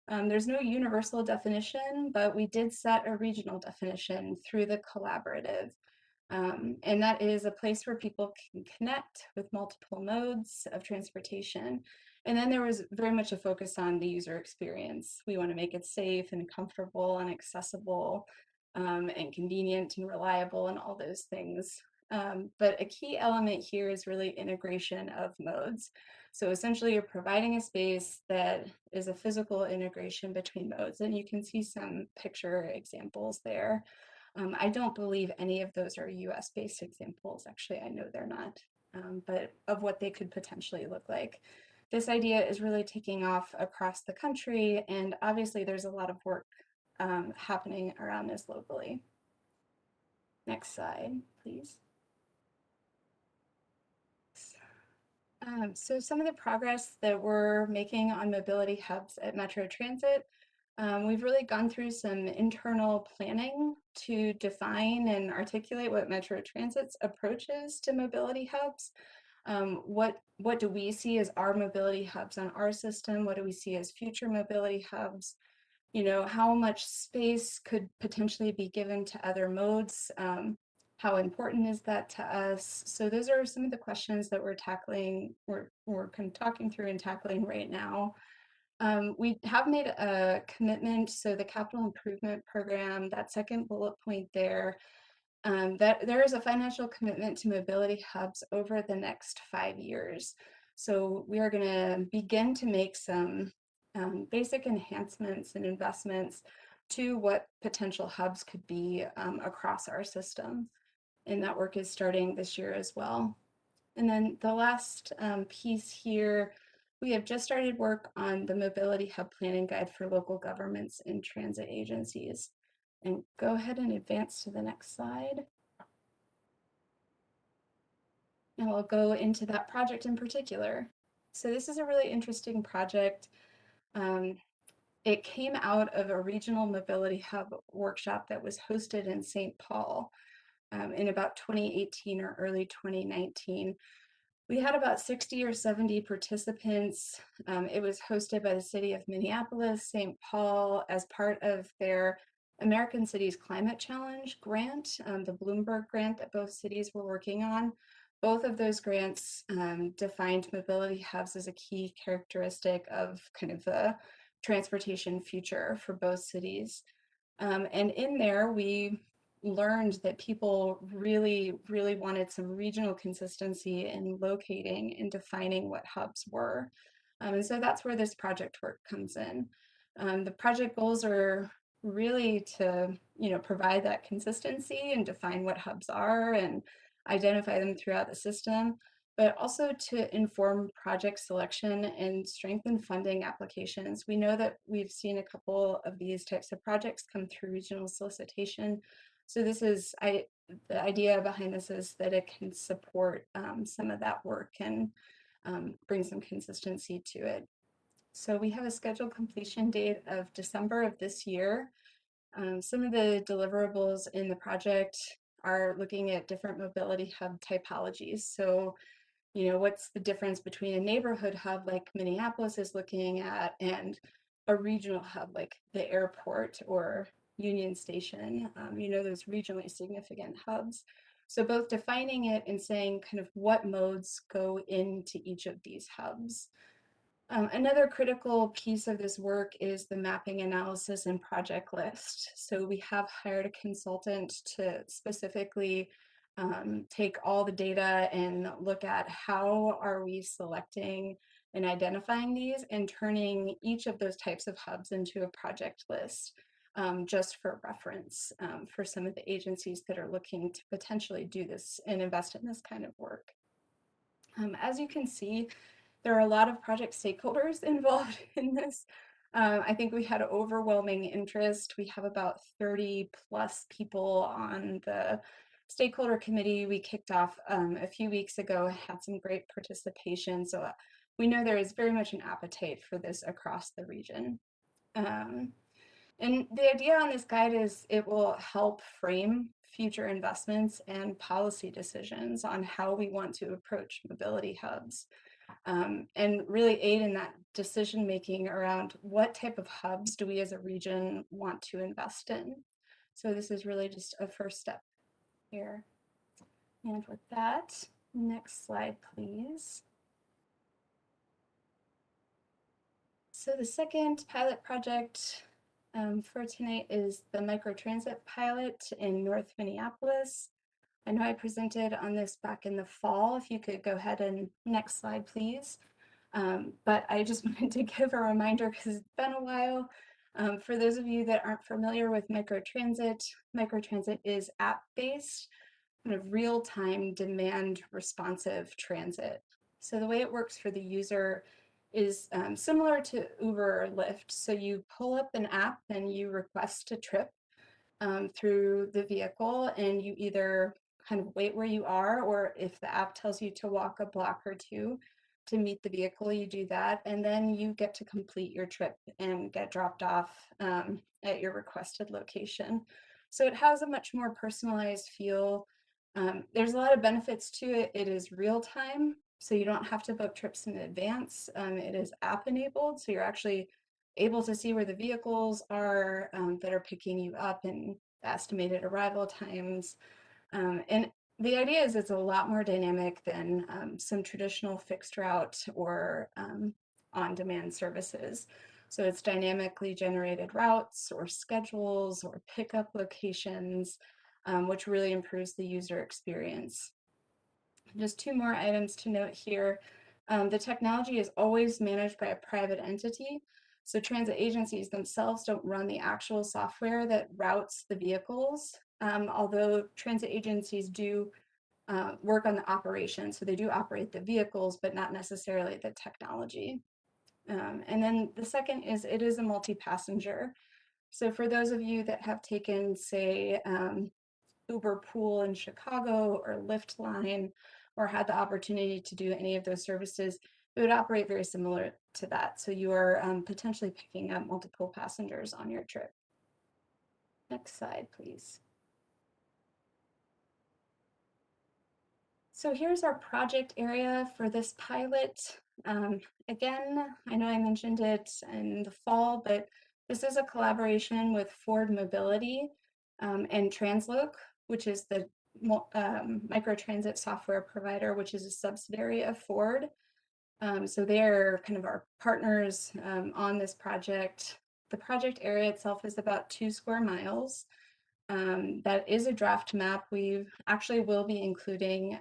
There's no universal definition, but we did set a regional definition through the collaborative. And that is a place where people can connect with multiple modes of transportation. And then there was very much a focus on the user experience. We want to make it safe and comfortable and accessible and convenient and reliable and all those things. But a key element here is really integration of modes. So essentially you're providing a space that is a physical integration between modes, and you can see some picture examples there. I don't believe any of those are US-based examples. Actually, I know they're not, but of what they could potentially look like. This idea is really taking off across the country, and obviously there's a lot of work happening around this locally. Next slide, please. So some of the progress that we're making on mobility hubs at Metro Transit, we've really gone through some internal planning to define and articulate what Metro Transit's approach is to mobility hubs. What do we see as our mobility hubs on our system? What do we see as future mobility hubs? You know, how much space could potentially be given to other modes? How important is that to us? So those are some of the questions that we're tackling, we're kind of talking through and tackling right now. We have made a commitment, so the capital improvement program, that second bullet point there, that there is a financial commitment to mobility hubs over the next 5 years. So we are going to begin to make some basic enhancements and investments to what potential hubs could be across our system. And that work is starting this year as well. And then the last piece here, we have just started work on the Mobility Hub Planning Guide for local governments and transit agencies. And go ahead and advance to the next slide. And we'll go into that project in particular. So this is a really interesting project. It came out of a regional mobility hub workshop that was hosted in St. Paul in about 2018 or early 2019. We had about 60 or 70 participants. It was hosted by the city of Minneapolis, St. Paul, as part of their American Cities Climate Challenge grant, the Bloomberg grant that both cities were working on. Both of those grants defined mobility hubs as a key characteristic of kind of the transportation future for both cities. And in there, we learned that people really, really wanted some regional consistency in locating and defining what hubs were. And so that's where this project work comes in. The project goals are really to, provide that consistency and define what hubs are and identify them throughout the system, but also to inform project selection and strengthen funding applications. We know that we've seen a couple of these types of projects come through regional solicitation. So this is, the idea behind this is that it can support some of that work and bring some consistency to it. So we have a scheduled completion date of December of this year. Some of the deliverables in the project are looking at different mobility hub typologies. So, what's the difference between a neighborhood hub like Minneapolis is looking at and a regional hub like the airport or Union Station, those regionally significant hubs. So both defining it and saying kind of what modes go into each of these hubs. Another critical piece of this work is the mapping analysis and project list. So we have hired a consultant to specifically take all the data and look at how are we selecting and identifying these and turning each of those types of hubs into a project list, just for reference for some of the agencies that are looking to potentially do this and invest in this kind of work. As you can see, there are a lot of project stakeholders involved in this. I think we had overwhelming interest. We have about 30 plus people on the stakeholder committee. We kicked off a few weeks ago, had some great participation. So we know there is very much an appetite for this across the region. And the idea on this guide is it will help frame future investments and policy decisions on how we want to approach mobility hubs. And really aid in that decision making around what type of hubs do we as a region want to invest in. So this is really just a first step here. And with that, next slide, please. So the second pilot project for tonight is the microtransit pilot in North Minneapolis. I know I presented on this back in the fall. If you could go ahead and next slide, please. But I just wanted to give a reminder because it's been a while. For those of you that aren't familiar with microtransit, microtransit is app-based, kind of real-time demand responsive transit. So the way it works for the user is similar to Uber or Lyft. So you pull up an app and you request a trip through the vehicle, and you either kind of wait where you are, or if the app tells you to walk a block or two to meet the vehicle, you do that, and then you get to complete your trip and get dropped off at your requested location. So it has a much more personalized feel. There's a lot of benefits to it. It is real time, so you don't have to book trips in advance. It is app enabled, so you're actually able to see where the vehicles are that are picking you up and estimated arrival times. And the idea is it's a lot more dynamic than some traditional fixed route or on-demand services. So it's dynamically generated routes or schedules or pickup locations, which really improves the user experience. Just two more items to note here. The technology is always managed by a private entity. So transit agencies themselves don't run the actual software that routes the vehicles, although transit agencies do work on the operation. So they do operate the vehicles, but not necessarily the technology. And then the second is it is a multi-passenger. So for those of you that have taken, say, Uber Pool in Chicago or Lyft Line, or had the opportunity to do any of those services, it would operate very similar to that. So you are potentially picking up multiple passengers on your trip. Next slide, please. So here's our project area for this pilot. Again, I know I mentioned it in the fall, but This is a collaboration with Ford Mobility and Transloc, which is the microtransit software provider, which is a subsidiary of Ford. So they're kind of our partners on this project. The project area itself is about 2 square miles. That is a draft map. We actually will be including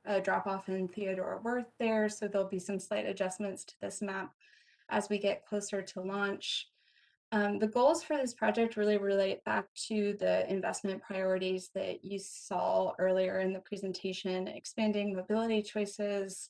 a drop off in Theodore Wirth there, so there'll be some slight adjustments to this map as we get closer to launch. The goals for this project really relate back to the investment priorities that you saw earlier in the presentation, expanding mobility choices,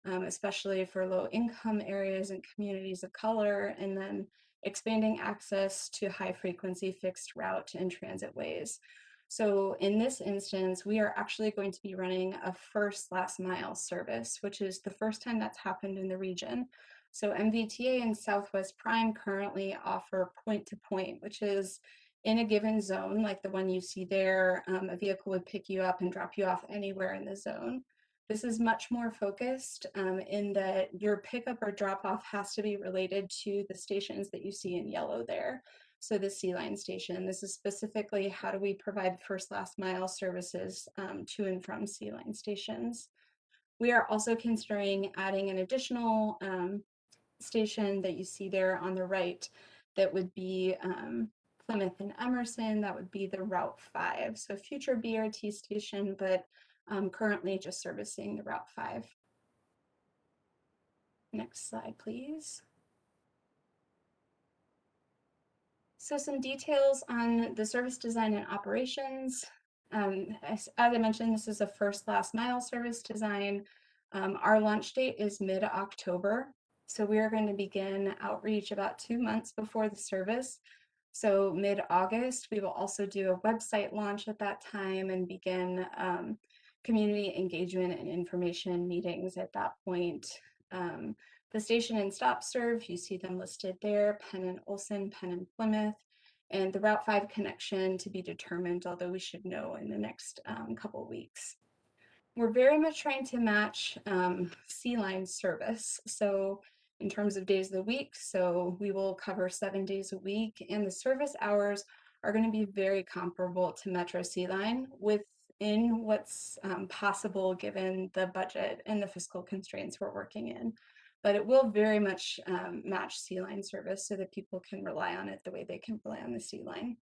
especially for low income areas and communities of color, and then expanding access to high frequency fixed route and transit ways. So in this instance, we are actually going to be running a first last mile service, which is the first time that's happened in the region. So MVTA and Southwest Prime currently offer point to point, which is in a given zone, like the one you see there, a vehicle would pick you up and drop you off anywhere in the zone. This is much more focused in that your pickup or drop off has to be related to the stations that you see in yellow there. So the C line station, this is specifically how do we provide first last mile services to and from C line stations. We are also considering adding an additional station that you see there on the right that would be Plymouth and Emerson. That would be the Route 5. So future BRT station, but currently just servicing the Route 5. Next slide, please. So some details on the service design and operations. As I mentioned, this is a first last mile service design. Our launch date is mid-October. So we are going to begin outreach about 2 months before the service. So mid-August, we will also do a website launch at that time and begin community engagement and information meetings at that point. The station and stop serve, you see them listed there, Penn and Olson, Penn and Plymouth, and the Route 5 connection to be determined, although we should know in the next couple weeks. We're very much trying to match C-line service. So in terms of days of the week, so we will cover 7 days a week, and the service hours are going to be very comparable to Metro C-line within what's possible given the budget and the fiscal constraints we're working in. But it will very much match C-line service so that people can rely on it the way they can rely on the C-line.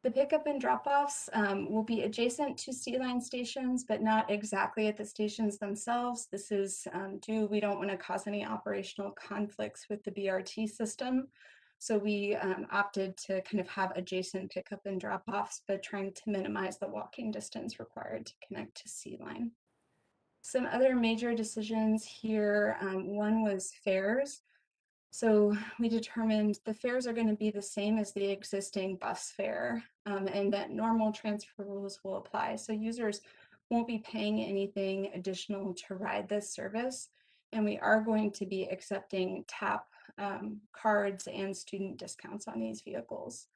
The pickup and drop-offs will be adjacent to C-line stations, but not exactly at the stations themselves. This is we don't want to cause any operational conflicts with the BRT system. So we opted to kind of have adjacent pickup and drop-offs, but trying to minimize the walking distance required to connect to C-line. Some other major decisions here, one was fares. So we determined the fares are going to be the same as the existing bus fare, and that normal transfer rules will apply. So users won't be paying anything additional to ride this service. And we are going to be accepting TAP cards and student discounts on these vehicles.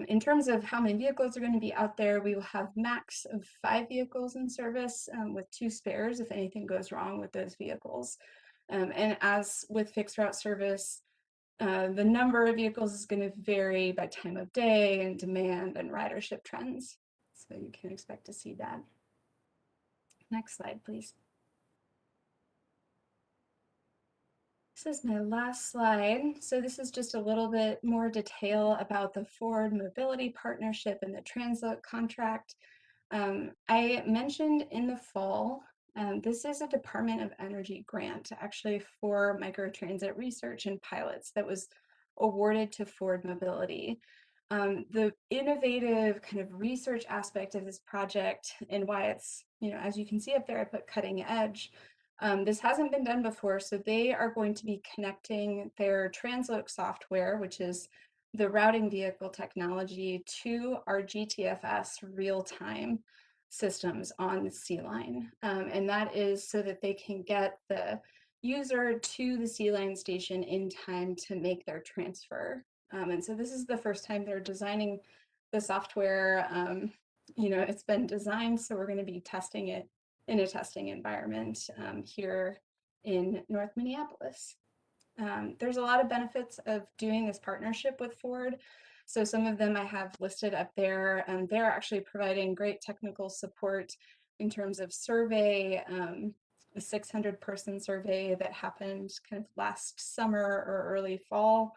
In terms of how many vehicles are going to be out there, we will have max of 5 vehicles in service with 2 spares if anything goes wrong with those vehicles. And as with fixed route service, the number of vehicles is going to vary by time of day and demand and ridership trends. So you can expect to see that. Next slide, please. This is my last slide. So this is just a little bit more detail about the Ford Mobility Partnership and the Transloc contract. I mentioned in the fall, this is a Department of Energy grant actually for microtransit research and pilots that was awarded to Ford Mobility. The innovative kind of research aspect of this project and why it's, as you can see up there, I put cutting edge. This hasn't been done before, so they are going to be connecting their Transloc software, which is the routing vehicle technology, to our GTFS real-time systems on the C-line. And that is so that they can get the user to the C-line station in time to make their transfer. And so this is the first time they're designing the software. It's been designed, so we're going to be testing it in a testing environment here in North Minneapolis. There's a lot of benefits of doing this partnership with Ford. So some of them I have listed up there. They're actually providing great technical support in terms of survey, a 600-person survey that happened kind of last summer or early fall,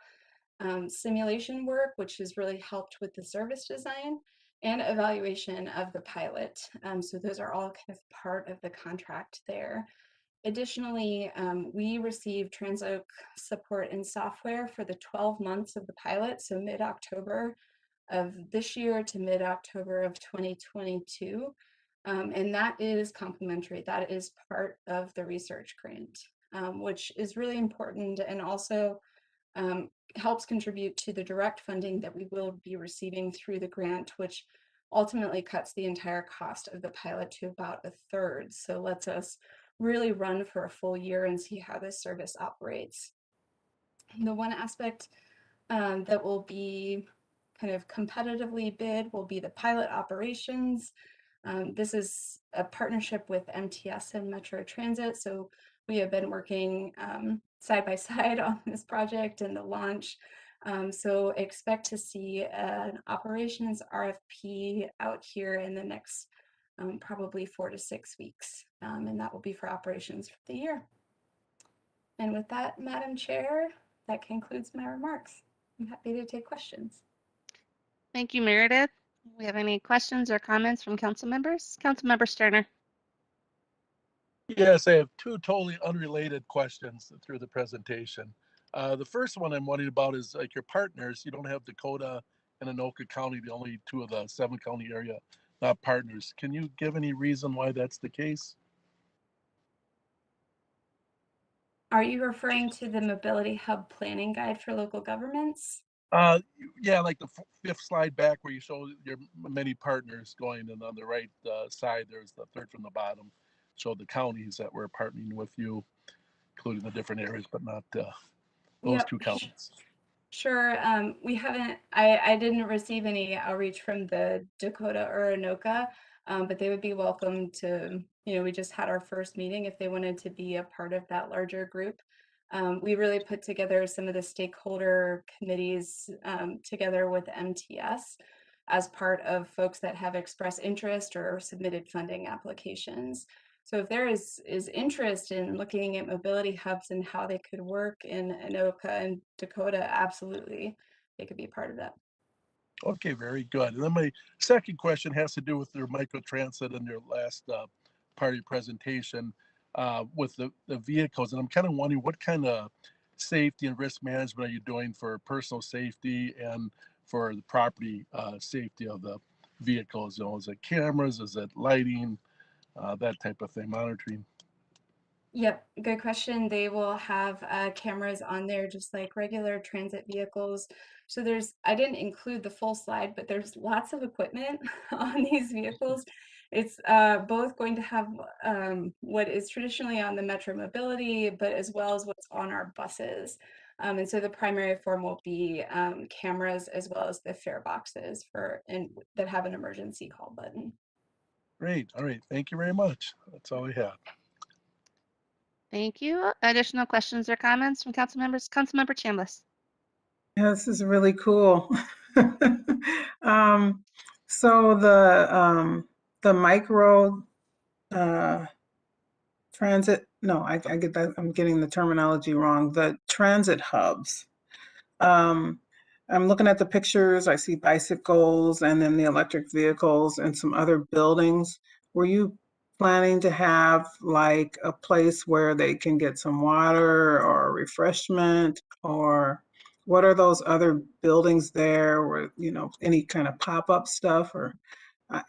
simulation work, which has really helped with the service design, and evaluation of the pilot. So those are all kind of part of the contract there. Additionally, we receive TransOak support and software for the 12 months of the pilot, so mid-October of this year to mid-October of 2022. And that is complimentary. That is part of the research grant, which is really important and also helps contribute to the direct funding that we will be receiving through the grant, which ultimately cuts the entire cost of the pilot to about a third. So lets us really run for a full year and see how this service operates. The one aspect that will be kind of competitively bid will be the pilot operations. This is a partnership with MTS and Metro Transit. So we have been working side by side on this project and the launch. So expect to see an operations RFP out here in the next probably 4 to 6 weeks. And that will be for operations for the year. And with that, Madam Chair, that concludes my remarks. I'm happy to take questions. Thank you, Meredith. We have any questions or comments from council members? Councilmember Sterner. Yes, I have two totally unrelated questions through the presentation. The first one I'm wondering about is like your partners. You don't have Dakota and Anoka County, the only two of the 7-county area, not partners. Can you give any reason why that's the case? Are you referring to the Mobility Hub Planning Guide for local governments? Yeah, like the fifth slide back where you show your many partners going, and on the right side, there's the third from the bottom, show the counties that we're partnering with you, including the different areas, but not those Yep. two counties. Sure. We haven't, I didn't receive any outreach from the Dakota or Anoka, but they would be welcome to, we just had our first meeting if they wanted to be a part of that larger group. We really put together some of the stakeholder committees together with MTS as part of folks that have expressed interest or submitted funding applications. So if there is interest in looking at mobility hubs and how they could work in Anoka and Dakota, absolutely, they could be part of that. Okay, very good. And then my second question has to do with your microtransit and your last part of your presentation with the vehicles. And I'm kind of wondering what kind of safety and risk management are you doing for personal safety and for the property safety of the vehicles? You know, is it cameras? Is it lighting? That type of thing, monitoring? Yep, good question. They will have cameras on there just like regular transit vehicles. So I didn't include the full slide, but there's lots of equipment on these vehicles. It's both going to have what is traditionally on the Metro Mobility, but as well as what's on our buses. And so the primary form will be cameras as well as the fare boxes that have an emergency call button. Great. All right. Thank you very much. That's all I have. Thank you. Additional questions or comments from council members? Councilmember Chambliss. Yeah, this is really cool. So the micro transit, no, I get that, I'm getting the terminology wrong. The transit hubs. I'm looking at the pictures, I see bicycles and then the electric vehicles and some other buildings. Were you planning to have like a place where they can get some water or refreshment, or what are those other buildings there, or any kind of pop-up stuff? Or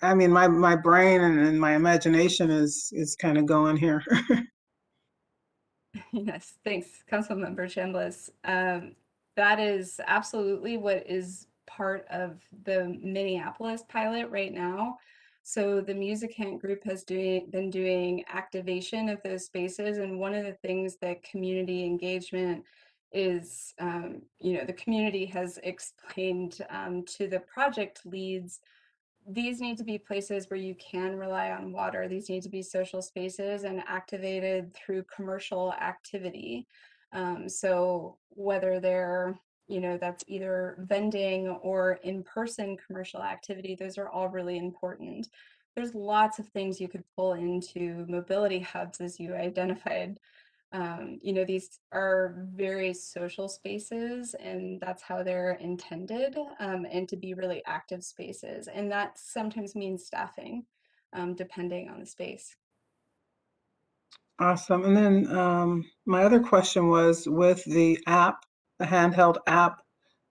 I mean, my brain and my imagination is kind of going here. Yes, thanks, Councilmember Chambliss. That is absolutely what is part of the Minneapolis pilot right now. So the Music Hant group has been doing activation of those spaces, and one of the things that community engagement is, the community has explained to the project leads, these need to be places where you can rely on water. These need to be social spaces and activated through commercial activity. So whether they're, that's either vending or in-person commercial activity, those are all really important. There's lots of things you could pull into mobility hubs, as you identified. These are very social spaces, and that's how they're intended, and to be really active spaces. And that sometimes means staffing, depending on the space. Awesome. And then my other question was with the app, the handheld app,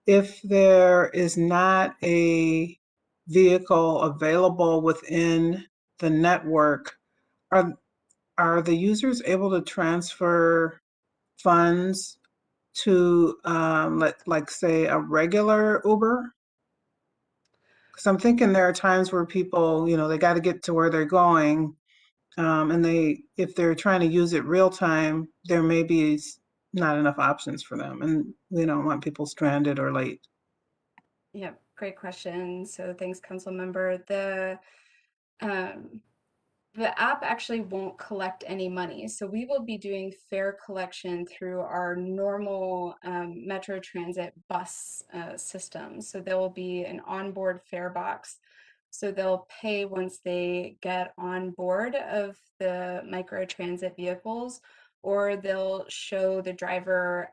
if there is not a vehicle available within the network, are the users able to transfer funds to, like say, a regular Uber? Because I'm thinking there are times where people, they got to get to where they're going, and if they're trying to use it real time, there may be not enough options for them, and we don't want people stranded or late. Yeah, great question. So thanks, council member. The app actually won't collect any money. So we will be doing fare collection through our normal Metro Transit bus system. So there will be an onboard fare box. So they'll pay once they get on board of the micro transit vehicles, or they'll show the driver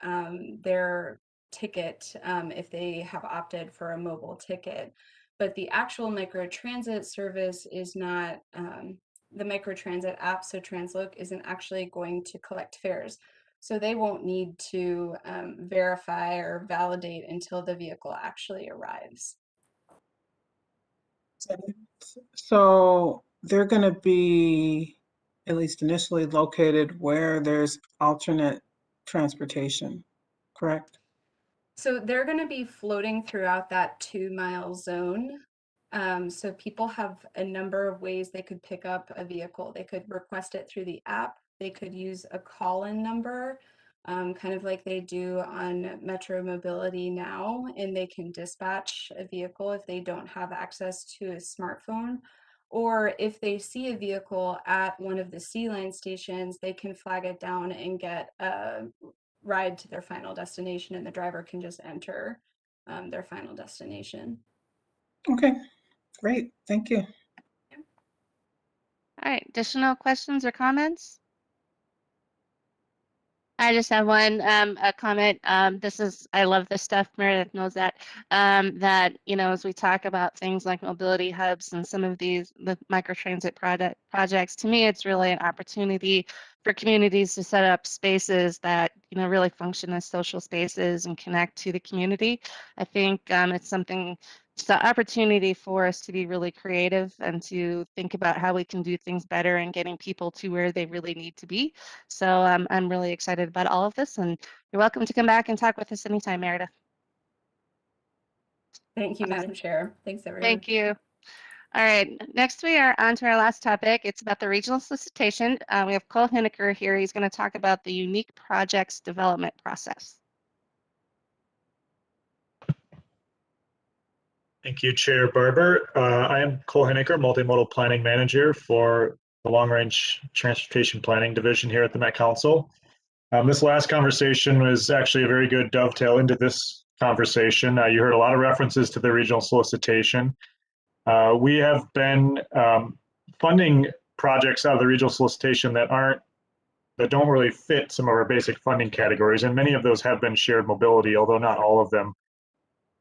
their ticket if they have opted for a mobile ticket. But the actual micro transit service is not the microtransit app, so Transloc, isn't actually going to collect fares. So they won't need to verify or validate until the vehicle actually arrives. So they're going to be, at least initially, located where there's alternate transportation, correct? So they're going to be floating throughout that 2-mile zone. So people have a number of ways they could pick up a vehicle. They could request it through the app. They could use a call-in number, kind of like they do on Metro Mobility now, and they can dispatch a vehicle if they don't have access to a smartphone. Or if they see a vehicle at one of the C-Line stations, they can flag it down and get a ride to their final destination, and the driver can just enter their final destination. Okay, great, thank you. All right, additional questions or comments? I just have one a comment. I love this stuff. Meredith knows that. As we talk about things like mobility hubs and some of the microtransit projects, to me, it's really an opportunity for communities to set up spaces that really function as social spaces and connect to the community. I think it's the opportunity for us to be really creative and to think about how we can do things better and getting people to where they really need to be. So I'm really excited about all of this, and you're welcome to come back and talk with us anytime, Meredith. Thank you, Madam Chair. Thanks, everyone. Thank you. All right, next we are on to our last topic. It's about the regional solicitation. We have Cole Hineker here. He's going to talk about the unique projects development process. Thank you, Chair Barber. I am Cole Hineker, Multimodal Planning Manager for the Long Range Transportation Planning Division here at the Met Council. This last conversation was actually a very good dovetail into this conversation. You heard a lot of references to the regional solicitation. We have been funding projects out of the regional solicitation that don't really fit some of our basic funding categories, and many of those have been shared mobility, although not all of them.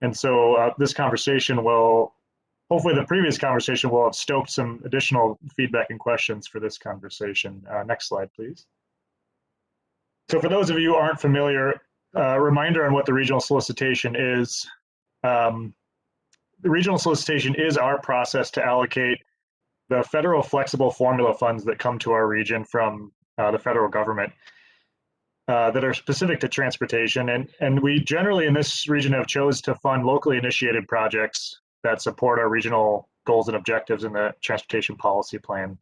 And so this conversation hopefully the previous conversation will have stoked some additional feedback and questions for this conversation. Next slide, please. So for those of you who aren't familiar, reminder on what the regional solicitation is. The regional solicitation is our process to allocate the federal flexible formula funds that come to our region from the federal government. That are specific to transportation. And we generally in this region have chose to fund locally initiated projects that support our regional goals and objectives in the transportation policy plan.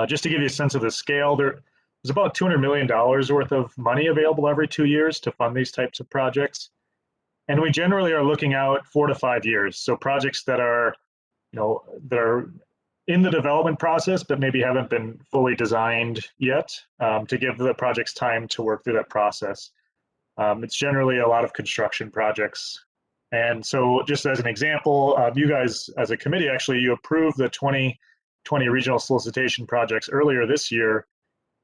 Just to give you a sense of the scale, there's about $200 million worth of money available every 2 years to fund these types of projects. And we generally are looking out 4 to 5 years. So projects that are, that are in the development process, but maybe haven't been fully designed yet, to give the projects time to work through that process. It's generally a lot of construction projects. And so just as an example, you guys as a committee, actually, you approved the 2020 regional solicitation projects earlier this year,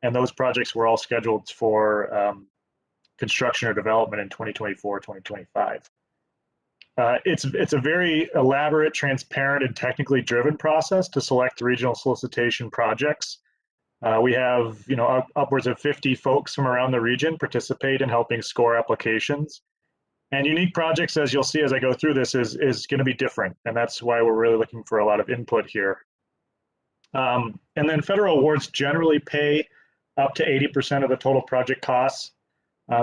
and those projects were all scheduled for construction or development in 2024, 2025. It's a very elaborate, transparent, and technically driven process to select regional solicitation projects. We have, upwards of 50 folks from around the region participate in helping score applications. And unique projects, as you'll see as I go through this, is going to be different, and that's why we're really looking for a lot of input here. And then federal awards generally pay up to 80% of the total project costs.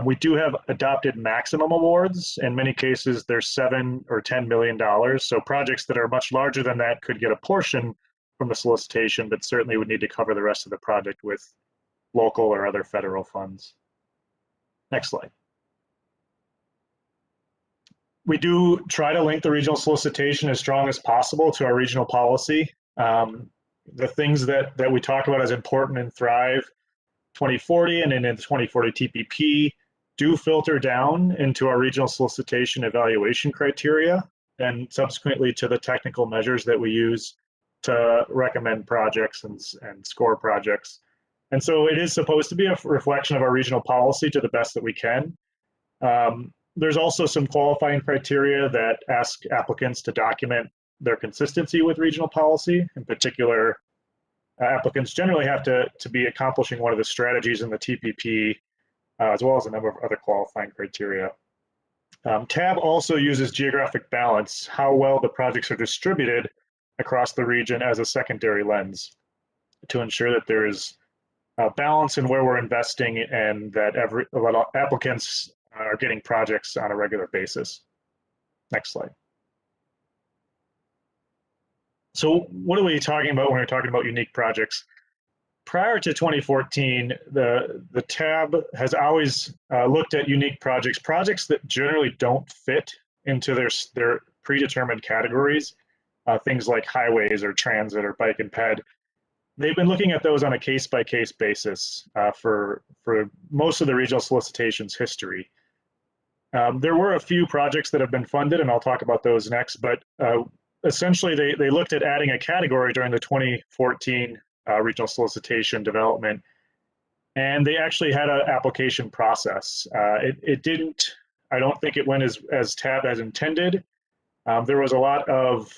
We do have adopted maximum awards. In many cases, they're $7 or $10 million. So projects that are much larger than that could get a portion from the solicitation, but certainly would need to cover the rest of the project with local or other federal funds. Next slide. We do try to link the regional solicitation as strong as possible to our regional policy. The things that we talk about as important in Thrive 2040 and in the 2040 TPP do filter down into our regional solicitation evaluation criteria and subsequently to the technical measures that we use to recommend projects and score projects. And so it is supposed to be a reflection of our regional policy to the best that we can. There's also some qualifying criteria that ask applicants to document their consistency with regional policy. In particular, applicants generally have to be accomplishing one of the strategies in the TPP, as well as a number of other qualifying criteria. TAB also uses geographic balance, how well the projects are distributed across the region, as a secondary lens to ensure that there is balance in where we're investing and that applicants are getting projects on a regular basis. Next slide. So what are we talking about when we're talking about unique projects? Prior to 2014, the TAB has always looked at unique projects that generally don't fit into their predetermined categories, things like highways or transit or bike and ped. They've been looking at those on a case-by-case basis for most of the regional solicitations history. There were a few projects that have been funded, and I'll talk about those next, but essentially they looked at adding a category during the 2014 regional solicitation development, and they actually had an application process. It didn't, I don't think it went as TAB as intended. There was a lot of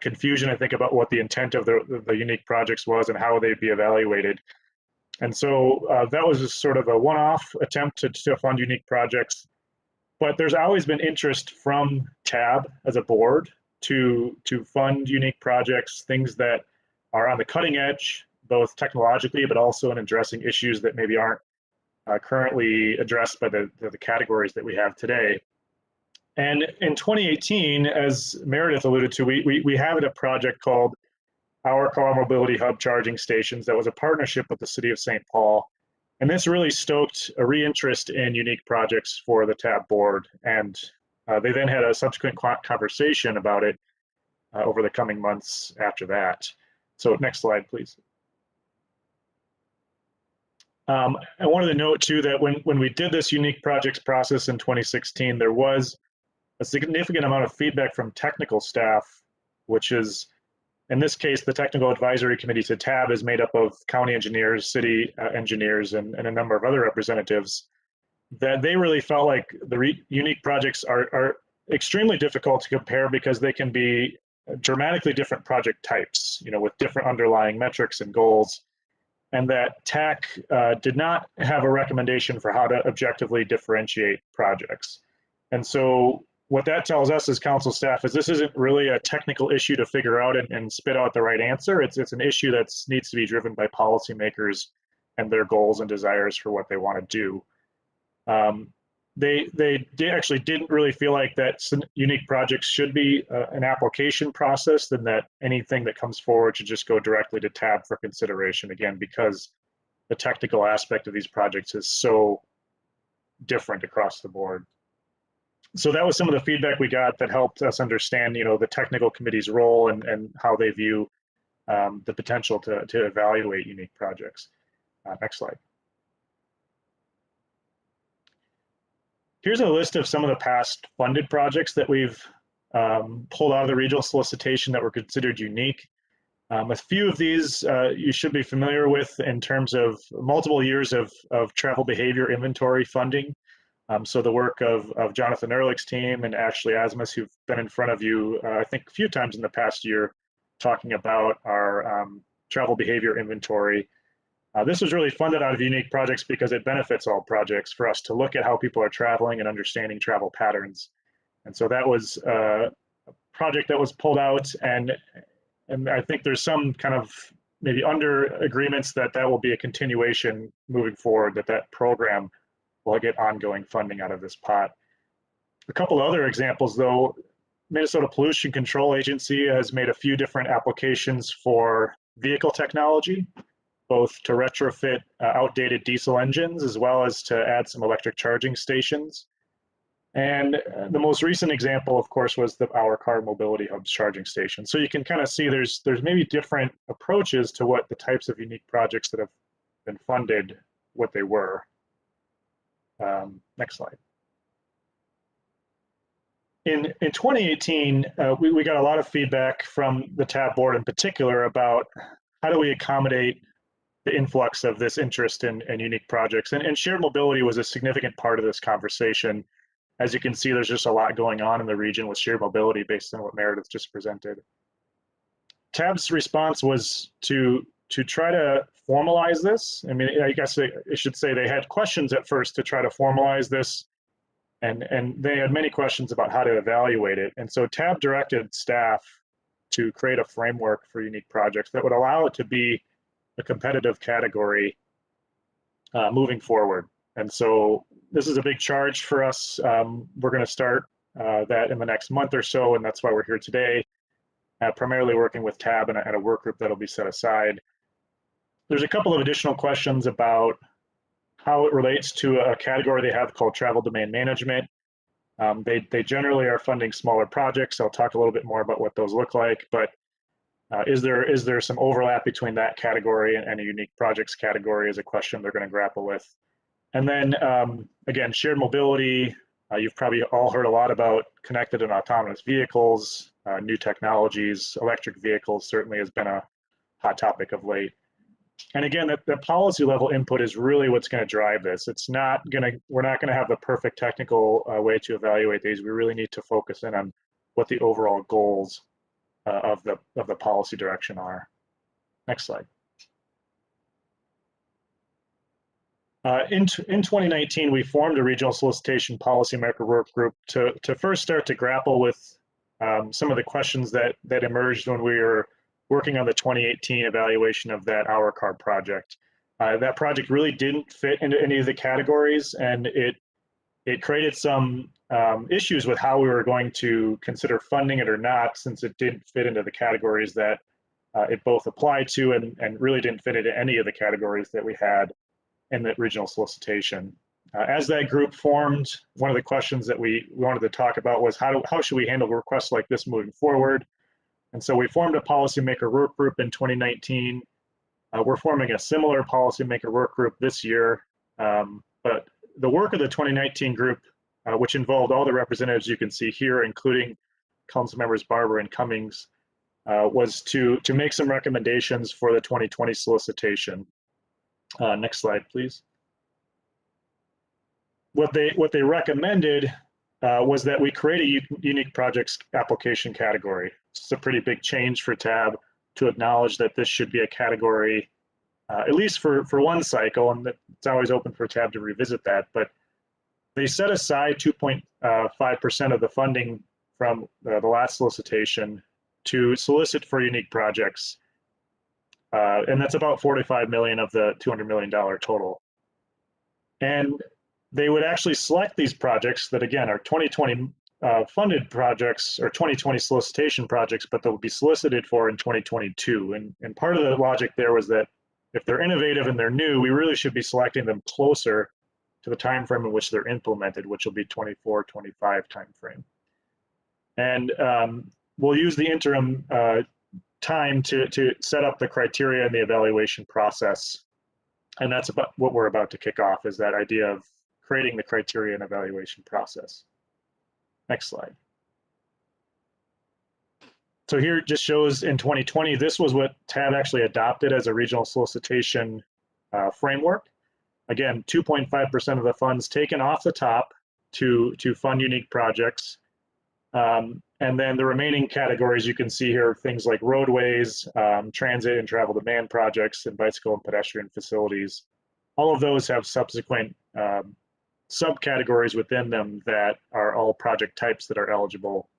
confusion, I think, about what the intent of the unique projects was and how they'd be evaluated. And so that was just sort of a one-off attempt to fund unique projects. But there's always been interest from TAB as a board to fund unique projects, things that are on the cutting edge, both technologically, but also in addressing issues that maybe aren't currently addressed by the categories that we have today. And in 2018, as Meredith alluded to, we have a project called Our Car Mobility Hub Charging Stations that was a partnership with the City of St. Paul. And this really stoked a reinterest in unique projects for the TAB board. And they then had a subsequent conversation about it over the coming months after that. So next slide, please. I wanted to note too that when we did this unique projects process in 2016, there was a significant amount of feedback from technical staff, which is, in this case, the technical advisory committee to TAB is made up of county engineers, city engineers, and a number of other representatives, that they really felt like the unique projects are extremely difficult to compare because they can be dramatically different project types, with different underlying metrics and goals, and that TAC did not have a recommendation for how to objectively differentiate projects. And so what that tells us as council staff is this isn't really a technical issue to figure out and spit out the right answer. It's an issue that needs to be driven by policymakers and their goals and desires for what they want to do. They actually didn't really feel like that unique projects should be an application process, than that anything that comes forward should just go directly to TAB for consideration, again, because the technical aspect of these projects is so different across the board. So that was some of the feedback we got that helped us understand, the technical committee's role and how they view the potential to evaluate unique projects. Next slide. Here's a list of some of the past funded projects that we've pulled out of the regional solicitation that were considered unique. A few of these you should be familiar with in terms of multiple years of travel behavior inventory funding. So the work of Jonathan Ehrlich's team and Ashley Asmus, who've been in front of you, I think, a few times in the past year, talking about our travel behavior inventory. This was really funded out of unique projects because it benefits all projects for us to look at how people are traveling and understanding travel patterns. And so that was a project that was pulled out, and I think there's some kind of maybe under agreements that will be a continuation moving forward, that program will get ongoing funding out of this pot. A couple of other examples though, Minnesota Pollution Control Agency has made a few different applications for vehicle technology, both to retrofit outdated diesel engines as well as to add some electric charging stations. And the most recent example, of course, was our car mobility hubs charging station. So you can kind of see there's maybe different approaches to what the types of unique projects that have been funded, what they were. Next slide. In 2018, we got a lot of feedback from the TAB board in particular about how do we accommodate the influx of this interest in unique projects. And shared mobility was a significant part of this conversation. As you can see, there's just a lot going on in the region with shared mobility based on what Meredith just presented. TAB's response was to try to formalize this. I mean, I guess I should say they had questions at first to try to formalize this, and they had many questions about how to evaluate it. And so TAB directed staff to create a framework for unique projects that would allow it to be a competitive category moving forward. And so this is a big charge for us. We're going to start that in the next month or so, and that's why we're here today, primarily working with TAB and a work group that'll be set aside. There's a couple of additional questions about how it relates to a category they have called travel domain management. They generally are funding smaller projects. I'll talk a little bit more about what those look like, but is there some overlap between that category and a unique projects category is a question they're going to grapple with. And then again, shared mobility. You've probably all heard a lot about connected and autonomous vehicles, new technologies. Electric vehicles certainly has been a hot topic of late. And again, the policy level input is really what's going to drive this. We're not going to have the perfect technical way to evaluate these. We really need to focus in on what the overall goals of the policy direction are. Next slide. In 2019, we formed a regional solicitation policymaker work group to first start to grapple with some of the questions that emerged when we were working on the 2018 evaluation of that Our Car project. That project really didn't fit into any of the categories, and it created some issues with how we were going to consider funding it or not, since it didn't fit into the categories that it both applied to and really didn't fit into any of the categories that we had in the regional solicitation. As that group formed, one of the questions that we wanted to talk about was how should we handle requests like this moving forward? And so we formed a policymaker work group in 2019. We're forming a similar policymaker work group this year, but the work of the 2019 group, which involved all the representatives you can see here, including council members Barber and Cummings, was to make some recommendations for the 2020 solicitation. Next slide, please. What they recommended was that we create a unique projects application category. It's a pretty big change for TAB to acknowledge that this should be a category, at least for one cycle, and that it's always open for TAB to revisit that. But they set aside 2.5% of the funding from the last solicitation to solicit for unique projects. And that's about $45 million of the $200 million total. And they would actually select these projects that, again, are 2020 funded projects or 2020 solicitation projects, but they'll be solicited for in 2022. And part of the logic there was that if they're innovative and they're new, we really should be selecting them closer to the time frame in which they're implemented, which will be 24, 25 time frame. And we'll use the interim time to set up the criteria and the evaluation process. And that's about what we're about to kick off, is that idea of creating the criteria and evaluation process. Next slide. So here it just shows in 2020, this was what TAB actually adopted as a regional solicitation framework. Again, 2.5% of the funds taken off the top to fund unique projects. And then the remaining categories you can see here, things like roadways, transit and travel demand projects, and bicycle and pedestrian facilities. All of those have subsequent subcategories within them that are all project types that are eligible.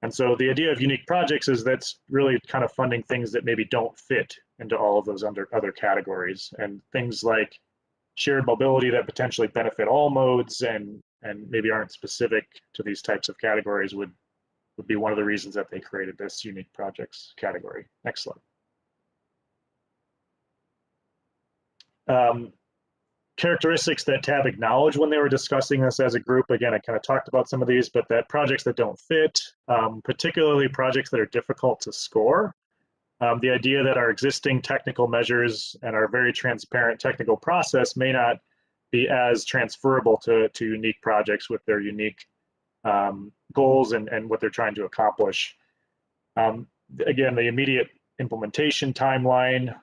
And so the idea of unique projects is that's really kind of funding things that maybe don't fit into all of those other categories, and things like shared mobility that potentially benefit all modes and maybe aren't specific to these types of categories would be one of the reasons that they created this unique projects category. Next slide. Characteristics that TAB acknowledged when they were discussing this as a group, again, I kind of talked about some of these, but that projects that don't fit, particularly projects that are difficult to score, the idea that our existing technical measures and our very transparent technical process may not be as transferable to unique projects with their unique goals and what they're trying to accomplish. Again, the immediate implementation timeline,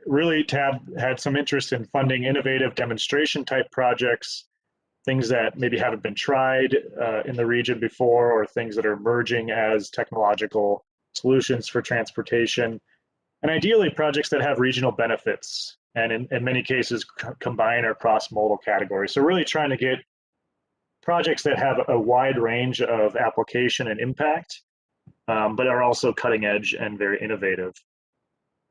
really TAB had some interest in funding innovative demonstration type projects, things that maybe haven't been tried in the region before, or things that are emerging as technological solutions for transportation, and ideally projects that have regional benefits and in many cases combine or cross-modal categories. So really trying to get projects that have a wide range of application and impact, but are also cutting edge and very innovative.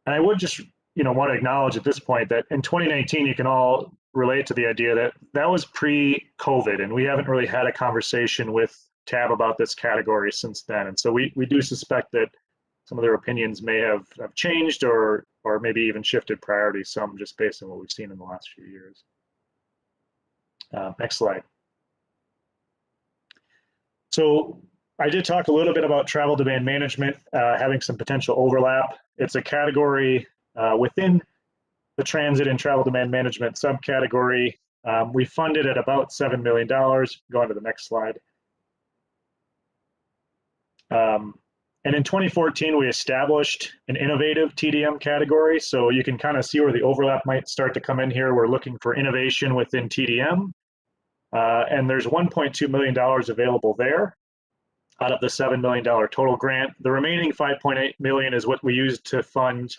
And I would just want to acknowledge at this point that in 2019, you can all relate to the idea that that was pre-COVID, and we haven't really had a conversation with TAB about this category since then. And so we do suspect that some of their opinions may have changed or maybe even shifted priorities some, just based on what we've seen in the last few years. Next slide. So I did talk a little bit about travel demand management having some potential overlap. It's a category within the transit and travel demand management subcategory. We funded at about $7 million. Go on to the next slide. And in 2014, we established an innovative TDM category. So you can kind of see where the overlap might start to come in here. We're looking for innovation within TDM. And there's $1.2 million available there out of the $7 million total grant. The remaining $5.8 million is what we used to fund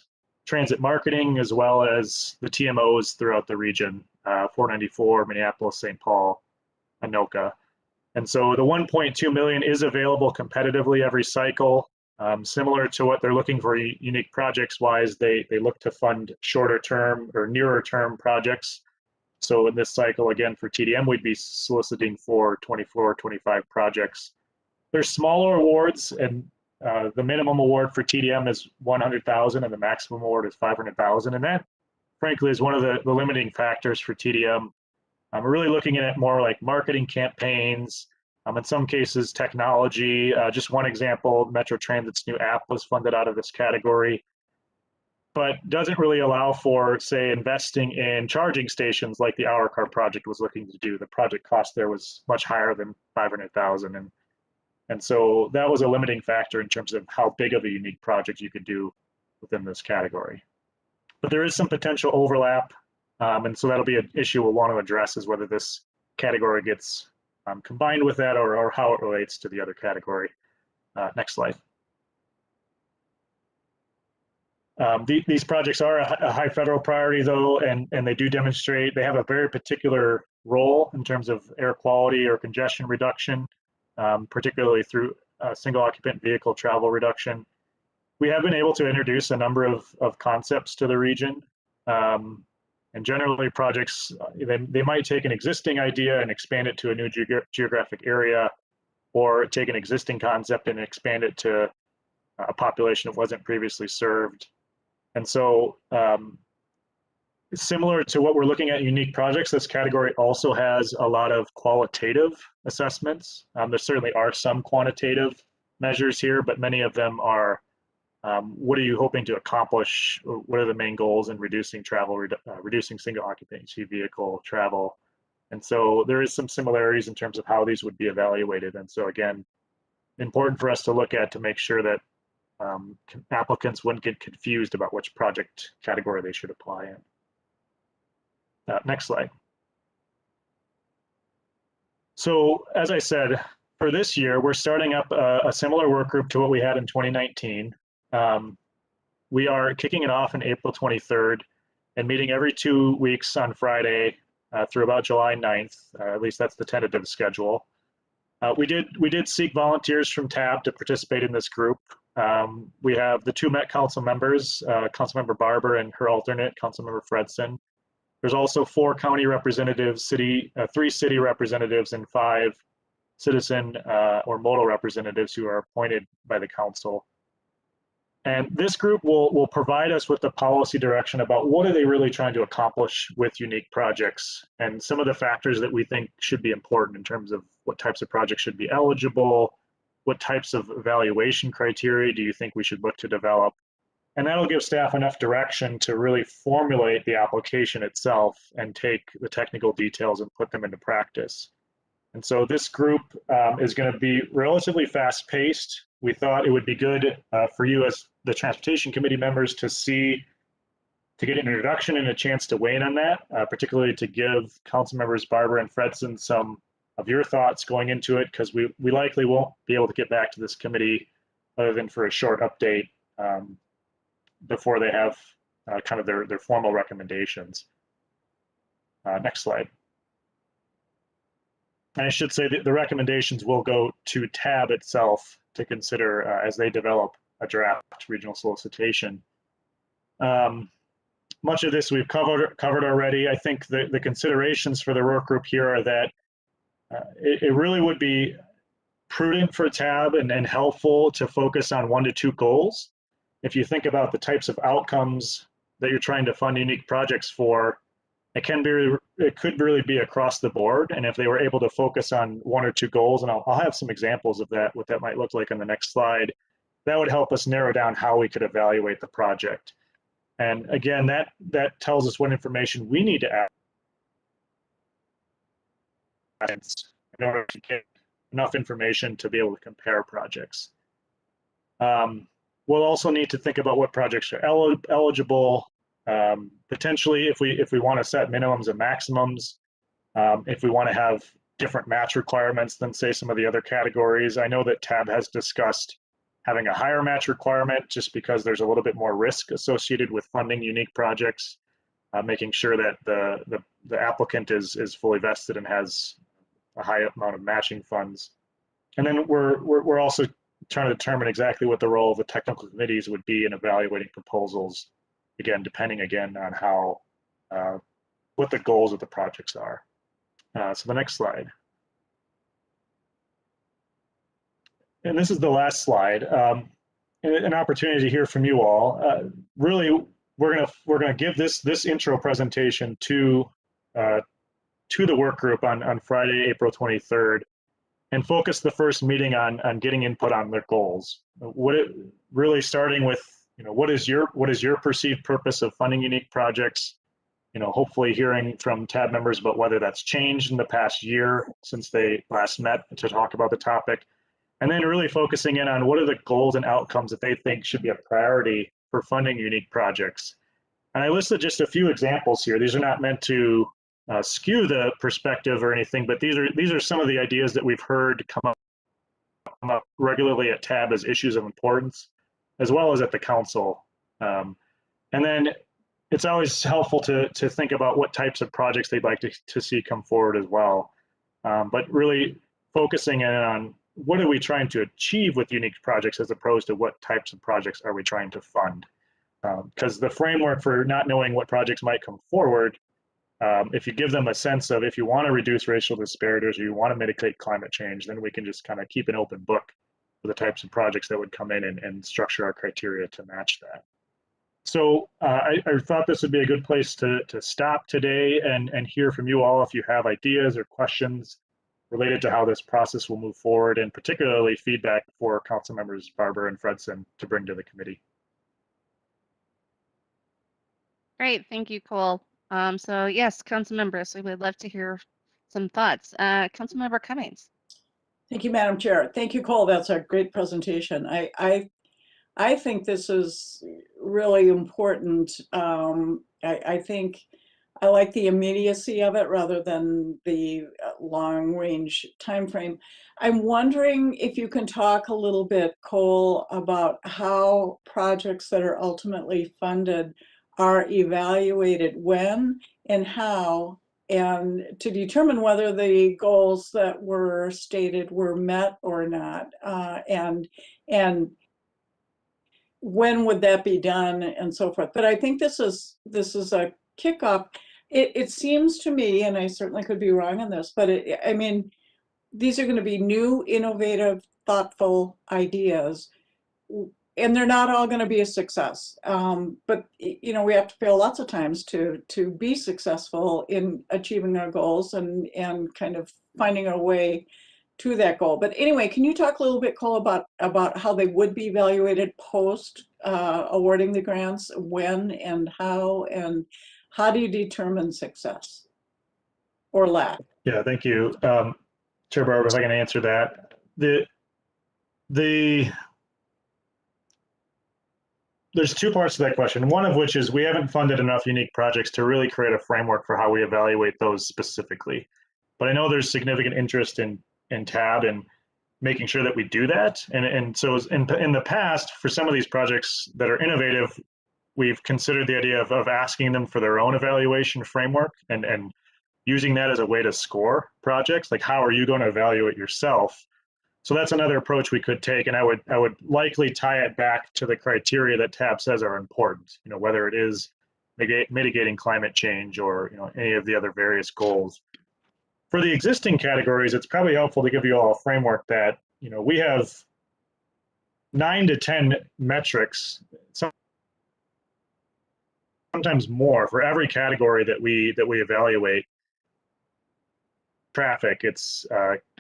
transit marketing, as well as the TMOs throughout the region, 494, Minneapolis, St. Paul, Anoka. And so the 1.2 million is available competitively every cycle. Similar to what they're looking for unique projects wise, they look to fund shorter term or nearer term projects. So in this cycle, again, for TDM, we'd be soliciting for 24, 25 projects. There's smaller awards, and the minimum award for TDM is 100,000 and the maximum award is 500,000. And that, frankly, is one of the limiting factors for TDM. We're really looking at more like marketing campaigns, in some cases technology. Just one example, Metro Transit's new app was funded out of this category, but doesn't really allow for, say, investing in charging stations like the Our Car project was looking to do. The project cost there was much higher than 500,000. And so that was a limiting factor in terms of how big of a unique project you could do within this category. But there is some potential overlap. And so that'll be an issue we'll want to address, is whether this category gets combined with that or how it relates to the other category. Next slide. These projects are a high federal priority, though, and they do demonstrate they have a very particular role in terms of air quality or congestion reduction, particularly through single occupant vehicle travel reduction. We have been able to introduce a number of concepts to the region. And generally projects, they might take an existing idea and expand it to a new geographic area, or take an existing concept and expand it to a population that wasn't previously served. And so similar to what we're looking at in unique projects, this category also has a lot of qualitative assessments. There certainly are some quantitative measures here, but many of them are What are you hoping to accomplish? What are the main goals in reducing travel, reducing single occupancy vehicle travel? And so there is some similarities in terms of how these would be evaluated. And so again, important for us to look at to make sure that applicants wouldn't get confused about which project category they should apply in. Next slide. So as I said, for this year, we're starting up a similar work group to what we had in 2019. We are kicking it off on April 23rd and meeting every 2 weeks on Friday through about July 9th. At least that's the tentative schedule. We did seek volunteers from TAB to participate in this group. We have the 2 Met Council members, Councilmember Barber and her alternate, Councilmember Fredson. There's also 4 county representatives, 3 city representatives, and 5 citizen or modal representatives who are appointed by the council. And this group will provide us with the policy direction about what are they really trying to accomplish with unique projects and some of the factors that we think should be important in terms of what types of projects should be eligible, what types of evaluation criteria do you think we should look to develop. And that'll give staff enough direction to really formulate the application itself and take the technical details and put them into practice. And so this group is going to be relatively fast paced. We thought it would be good for you as the transportation committee members to get an introduction and a chance to weigh in on that, particularly to give council members Barber and Fredson some of your thoughts going into it, because we likely won't be able to get back to this committee other than for a short update before they have kind of their formal recommendations. Next slide. And I should say that the recommendations will go to TAB itself to consider as they develop a draft regional solicitation. Much of this we've covered already. I think the considerations for the work group here are that it really would be prudent for TAB and helpful to focus on 1 to 2 goals. If you think about the types of outcomes that you're trying to fund unique projects for, it could really be across the board. And if they were able to focus on 1 or 2 goals, and I'll have some examples of that, what that might look like on the next slide, that would help us narrow down how we could evaluate the project. And again, that tells us what information we need to add in order to get enough information to be able to compare projects. We'll also need to think about what projects are eligible. Potentially, if we want to set minimums and maximums, if we want to have different match requirements than, say, some of the other categories. I know that TAB has discussed having a higher match requirement just because there's a little bit more risk associated with funding unique projects, making sure that the applicant is fully vested and has a high amount of matching funds. And then we're also trying to determine exactly what the role of the technical committees would be in evaluating proposals, again, depending on how, what the goals of the projects are. So the next slide. And this is the last slide. An opportunity to hear from you all. Really, we're gonna give this intro presentation to the work group on Friday, April 23rd, and focus the first meeting on getting input on their goals. Really starting with, what is your perceived purpose of funding unique projects? Hopefully hearing from TAB members about whether that's changed in the past year since they last met to talk about the topic. And then really focusing in on what are the goals and outcomes that they think should be a priority for funding unique projects. And I listed just a few examples here. These are not meant to skew the perspective or anything, but these are some of the ideas that we've heard come up regularly at TAB as issues of importance, as well as at the council. And then it's always helpful to think about what types of projects they'd like to see come forward as well. But really focusing in on what are we trying to achieve with unique projects as opposed to what types of projects are we trying to fund. Because the framework for not knowing what projects might come forward, if you give them a sense of if you want to reduce racial disparities or you want to mitigate climate change, then we can just kind of keep an open book for the types of projects that would come in and structure our criteria to match that. So I thought this would be a good place to stop today and hear from you all if you have ideas or questions related to how this process will move forward, and particularly feedback for council members Barber and Fredson to bring to the committee. Great, thank you, Cole. So yes, council members, we would love to hear some thoughts. Councilmember Cummings. Thank you, Madam Chair. Thank you, Cole. That's a great presentation. I think this is really important. I think I like the immediacy of it rather than the long range time frame. I'm wondering if you can talk a little bit, Cole, about how projects that are ultimately funded are evaluated, when and how, and to determine whether the goals that were stated were met or not, and when would that be done and so forth. But I think this is a kickoff. It seems to me, and I certainly could be wrong on this, but I mean, these are going to be new, innovative, thoughtful ideas, and they're not all going to be a success. But you know, we have to fail lots of times to be successful in achieving our goals and kind of finding our way to that goal. But anyway, can you talk a little bit, Cole, about how they would be evaluated post awarding the grants, when and how do you determine success or lack? Yeah, thank you. Chair Barber, if I can answer that. There's two parts to that question. One of which is we haven't funded enough unique projects to really create a framework for how we evaluate those specifically. But I know there's significant interest in TAB and making sure that we do that. And so in the past, for some of these projects that are innovative, we've considered the idea of asking them for their own evaluation framework and using that as a way to score projects. Like, how are you going to evaluate yourself? So that's another approach we could take, and I would likely tie it back to the criteria that TAB says are important. You know, whether it is mitigating climate change or, you know, any of the other various goals. For the existing categories, it's probably helpful to give you all a framework that, you know, we have 9 to 10 metrics, sometimes more, for every category that we evaluate. Traffic, it's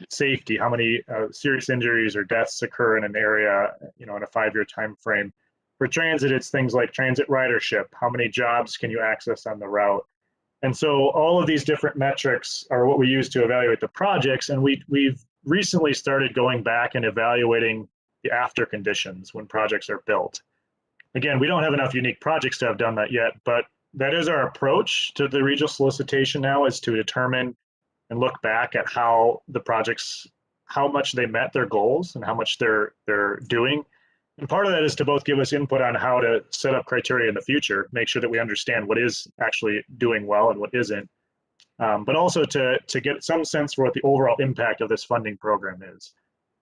safety, how many serious injuries or deaths occur in an area, you know, in a 5-year time frame. For transit, it's things like transit ridership, how many jobs can you access on the route. And so all of these different metrics are what we use to evaluate the projects, and we've recently started going back and evaluating the after conditions when projects are built. Again, we don't have enough unique projects to have done that yet, but that is our approach to the regional solicitation now, is to determine and look back at how the projects, how much they met their goals and how much they're doing. And part of that is to both give us input on how to set up criteria in the future, make sure that we understand what is actually doing well and what isn't, but also to get some sense for what the overall impact of this funding program is.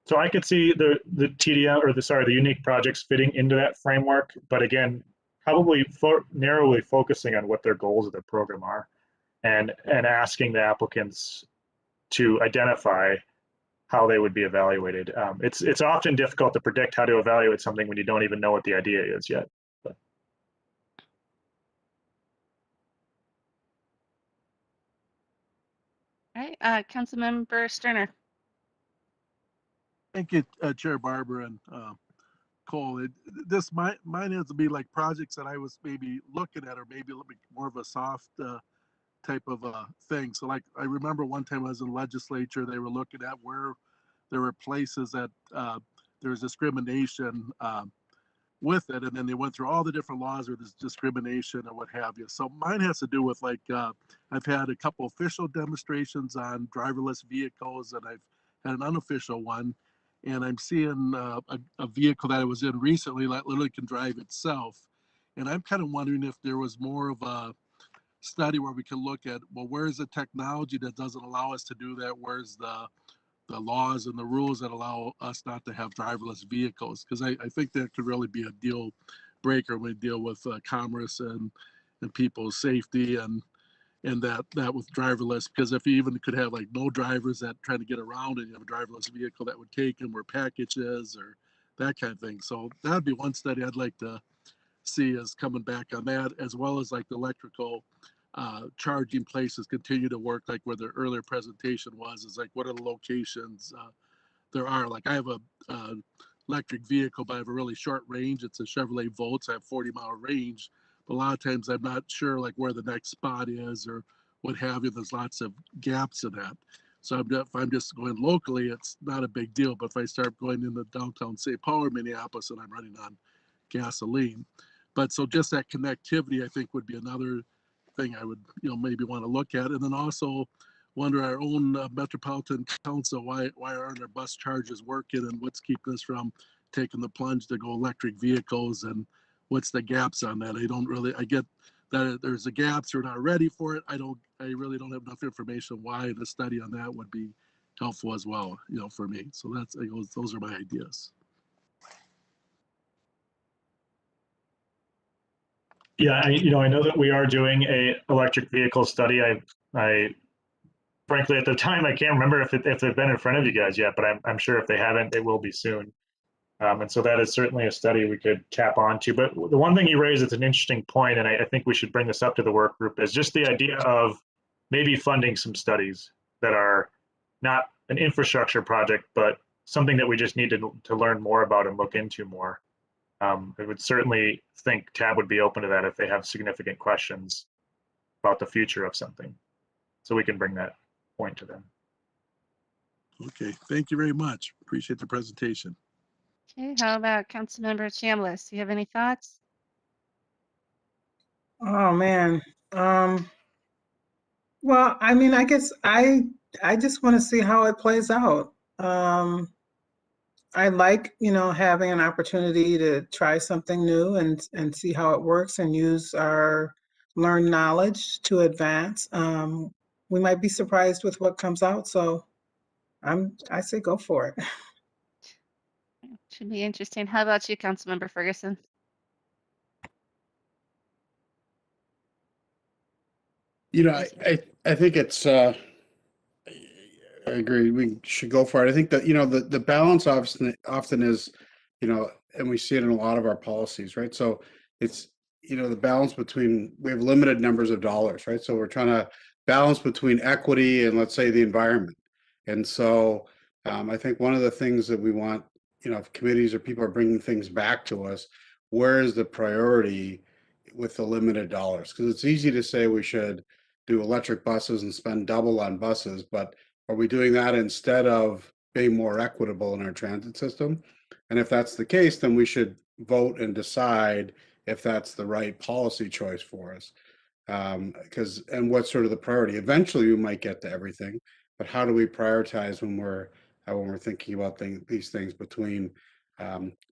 So I could see the TDM, or the unique projects fitting into that framework, but again, probably narrowly focusing on what their goals of the program are, and asking the applicants to identify how they would be evaluated. It's often difficult to predict how to evaluate something when you don't even know what the idea is yet. But. All right, Councilmember Sterner. Thank you, Chair Barber and Cole. This mine has to be like projects that I was maybe looking at, or maybe a little bit more of a soft type of thing. So like, I remember one time I was in the legislature, they were looking at where there were places that there was discrimination with it, and then they went through all the different laws where there's discrimination or what have you. So mine has to do with like, I've had a couple official demonstrations on driverless vehicles, and I've had an unofficial one, and I'm seeing a vehicle that I was in recently that literally can drive itself. And I'm kind of wondering if there was more of a study where we can look at, well, where's the technology that doesn't allow us to do that? Where's the laws and the rules that allow us not to have driverless vehicles? Because I think that could really be a deal breaker when we deal with commerce and people's safety and that with driverless. Because if you even could have like no drivers that trying to get around, and you have a driverless vehicle that would take them where package is or that kind of thing. So that'd be one study I'd like to see is coming back on that, as well as like the electrical charging places continue to work, like where the earlier presentation was, is like what are the locations there are. Like I have a electric vehicle, but I have a really short range. It's a Chevrolet Volt, so I have 40-mile range, But a lot of times I'm not sure like where the next spot is or what have you. There's lots of gaps in that. So if I'm just going locally, it's not a big deal. But if I start going into downtown St. Paul or Minneapolis and I'm running on gasoline, but so just that connectivity, I think, would be another thing I would, maybe want to look at. And then also wonder our own Metropolitan Council, why aren't our bus charges working and what's keeping us from taking the plunge to go electric vehicles, and what's the gaps on that? I get that there's a gaps, we're not ready for it. I really don't have enough information why the study on that would be helpful as well, for me. So those are my ideas. Yeah, I know that we are doing a electric vehicle study. I frankly, at the time, I can't remember if they've been in front of you guys yet, but I'm sure if they haven't, it will be soon. And so that is certainly a study we could tap onto. But the one thing you raised is an interesting point, and I think we should bring this up to the work group, is just the idea of maybe funding some studies that are not an infrastructure project, but something that we just need to learn more about and look into more. I would certainly think TAB would be open to that if they have significant questions about the future of something. So we can bring that point to them. Okay, thank you very much. Appreciate the presentation. Okay, how about Councilmember Chambliss? Do you have any thoughts? Oh man. Well, I mean, I guess I just want to see how it plays out. I like, having an opportunity to try something new and see how it works and use our learned knowledge to advance. We might be surprised with what comes out, so I say go for it. Should be interesting. How about you, Councilmember Ferguson? I think it's I agree. We should go for it. I think that, the balance often is, and we see it in a lot of our policies, right? So it's, the balance between, we have limited numbers of dollars, right? So we're trying to balance between equity and, let's say, the environment. And so I think one of the things that we want, if committees or people are bringing things back to us, where is the priority with the limited dollars? Because it's easy to say we should do electric buses and spend double on buses, but are we doing that instead of being more equitable in our transit system? And if that's the case, then we should vote and decide if that's the right policy choice for us. And what's sort of the priority? Eventually, we might get to everything, but how do we prioritize when we're thinking about these things between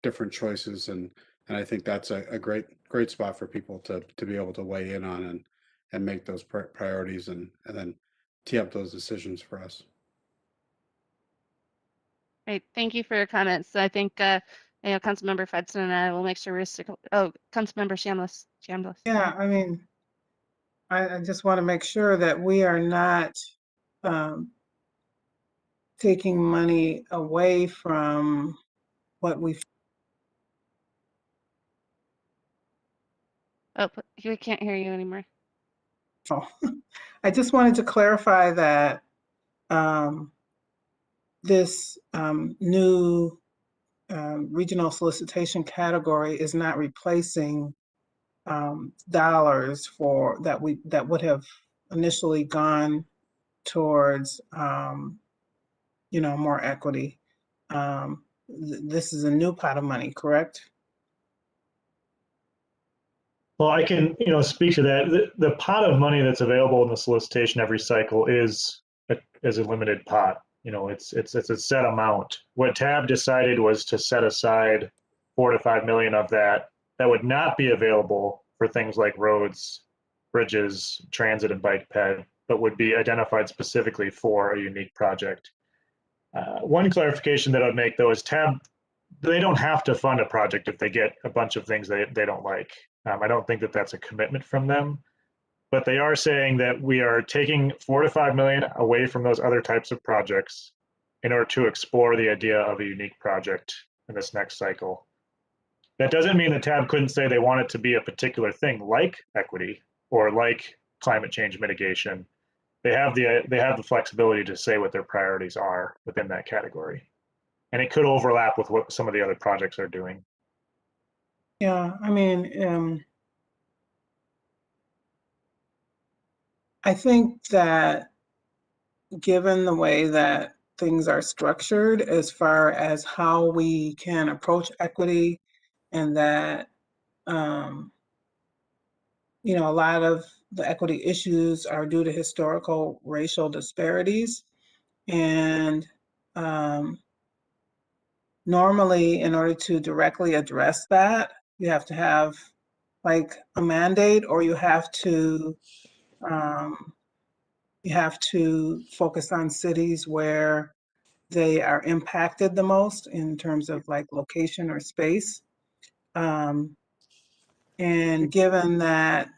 different choices? And I think that's a great spot for people to be able to weigh in on and make those priorities and then tee up those decisions for us. Great, thank you for your comments. I think, Councilmember Fedson and I will make sure we're Councilmember Chambliss. Yeah, I mean, I just want to make sure that we are not taking money away from what we. Oh, we can't hear you anymore. Oh, I just wanted to clarify that this new regional solicitation category is not replacing dollars that would have initially gone towards more equity. This is a new pot of money, correct? Well, I can, speak to that. The pot of money that's available in the solicitation every cycle is a limited pot. It's a set amount. What TAB decided was to set aside 4 to 5 million of that would not be available for things like roads, bridges, transit, and bike ped, but would be identified specifically for a unique project. One clarification that I'd make, though, is TAB, they don't have to fund a project if they get a bunch of things they don't like. I don't think that that's a commitment from them, but they are saying that we are taking 4 to 5 million away from those other types of projects in order to explore the idea of a unique project in this next cycle. That doesn't mean that TAB couldn't say they want it to be a particular thing like equity or like climate change mitigation. They have the flexibility to say what their priorities are within that category. And it could overlap with what some of the other projects are doing. Yeah, I mean, I think that given the way that things are structured as far as how we can approach equity, and that you know, a lot of the equity issues are due to historical racial disparities. And normally, in order to directly address that, you have to have like a mandate, or you have to focus on cities where they are impacted the most in terms of like location or space. And given that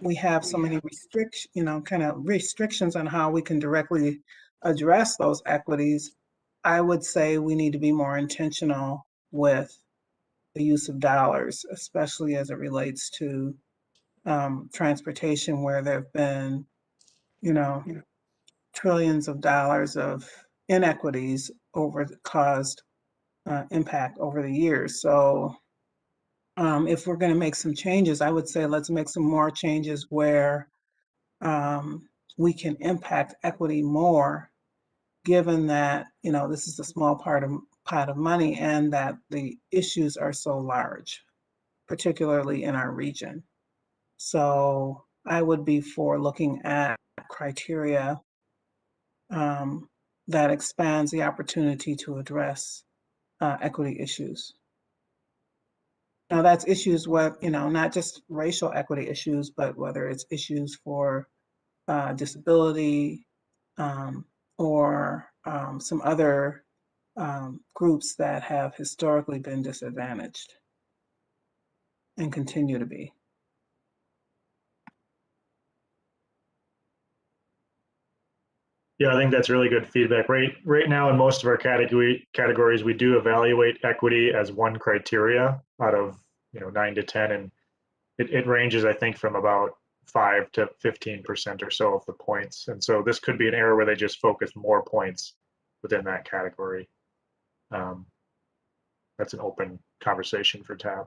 we have so many restrictions, you know, kind of restrictions on how we can directly address those equities, I would say we need to be more intentional with the use of dollars, especially as it relates to transportation, where there have been, you know, trillions of dollars of inequities caused impact over the years. So if we're going to make some changes, I would say let's make some more changes where we can impact equity more, given that, you know, this is a small pot of money and that the issues are so large, particularly in our region. So I would be for looking at criteria that expands the opportunity to address equity issues. Now that's issues with, you know, not just racial equity issues, but whether it's issues for disability or some other groups that have historically been disadvantaged and continue to be. Yeah, I think that's really good feedback. Right now, in most of our categories, we do evaluate equity as one criteria out of 9 to 10, and it ranges, I think, from about 5 to 15% or so of the points. And so this could be an area where they just focus more points within that category. That's an open conversation for TAB.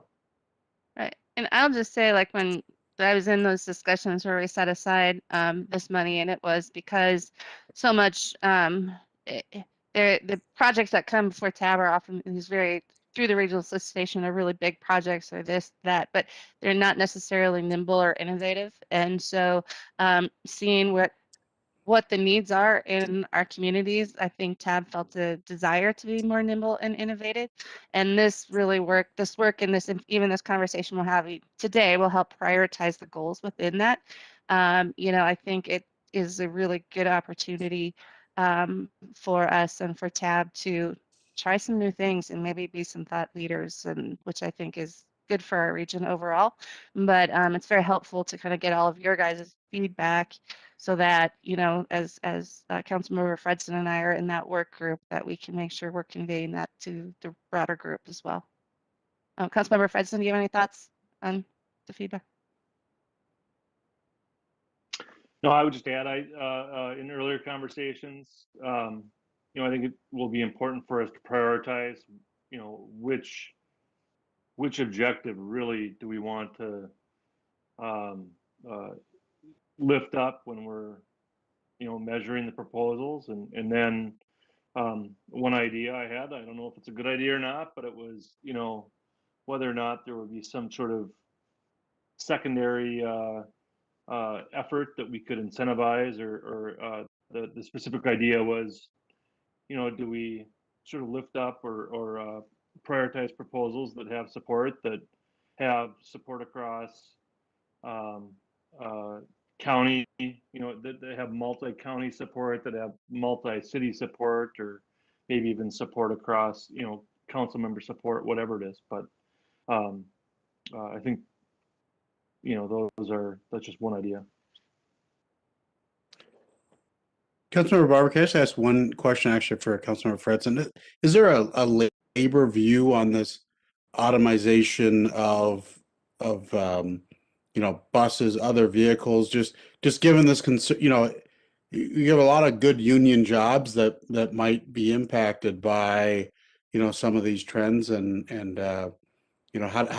Right. And I'll just say, like, when I was in those discussions where we set aside this money, and it was because so much the projects that come before TAB are often these very through the regional solicitation are really big projects or this, that, but they're not necessarily nimble or innovative. And so seeing what the needs are in our communities, I think TAB felt a desire to be more nimble and innovative. And this work and even this conversation we'll have today will help prioritize the goals within that. I think it is a really good opportunity for us and for TAB to try some new things and maybe be some thought leaders, and which I think is good for our region overall. But it's very helpful to kind of get all of your guys' feedback so that, as Councilmember Fredson and I are in that work group, that we can make sure we're conveying that to the broader group as well. Councilmember Fredson, do you have any thoughts on the feedback? No, I would just add, in earlier conversations, I think it will be important for us to prioritize, which objective really do we want to lift up when we're, measuring the proposals. And then one idea I had, I don't know if it's a good idea or not, but it was, whether or not there would be some sort of secondary effort that we could incentivize, or the specific idea was, do we sort of lift up or prioritize proposals that have support across county, that they have multi-county support, that have multi-city support, or maybe even support across, council member support, whatever it is. But I think, that's just one idea. Councilmember Barber, can I just ask one question actually for Councilmember Fredson? Is there a labor view on this automation of buses, other vehicles? Just given this concern, you have a lot of good union jobs that might be impacted by some of these trends, and how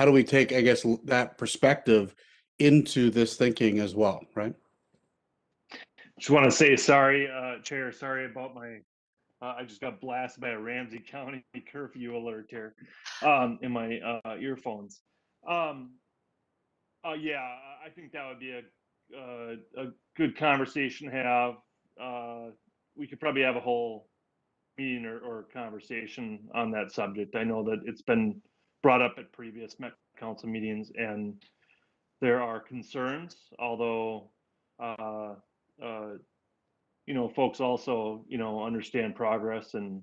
do we take, I guess, that perspective into this thinking as well, right? Just want to say sorry, Chair, sorry about my, I just got blasted by a Ramsey County curfew alert here in my earphones. Yeah, I think that would be a good conversation to have. We could probably have a whole meeting or conversation on that subject. I know that it's been brought up at previous Met Council meetings, and there are concerns, although folks also understand progress and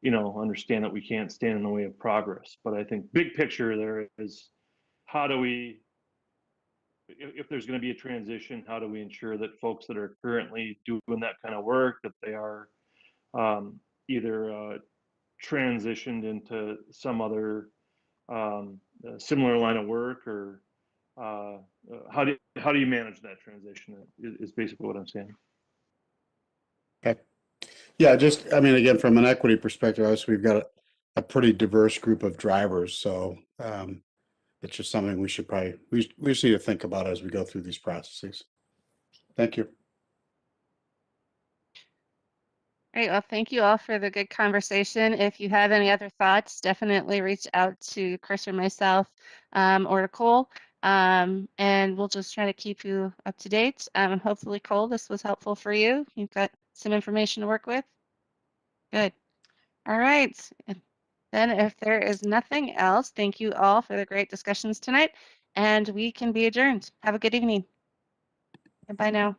understand that we can't stand in the way of progress. But I think big picture there is, how do we, if there's going to be a transition, how do we ensure that folks that are currently doing that kind of work, that they are either transitioned into some other similar line of work, or how do you manage that transition is basically what I'm saying. Okay. Yeah, just, I mean, again, from an equity perspective, obviously we've got a pretty diverse group of drivers. So it's just something we should probably, we just need to think about as we go through these processes. Thank you. Great. Well, thank you all for the good conversation. If you have any other thoughts, definitely reach out to Chris or myself or to Cole, and we'll just try to keep you up to date. Hopefully, Cole, this was helpful for you. You've got some information to work with. Good. All right. Then if there is nothing else, thank you all for the great discussions tonight, and we can be adjourned. Have a good evening. Goodbye now.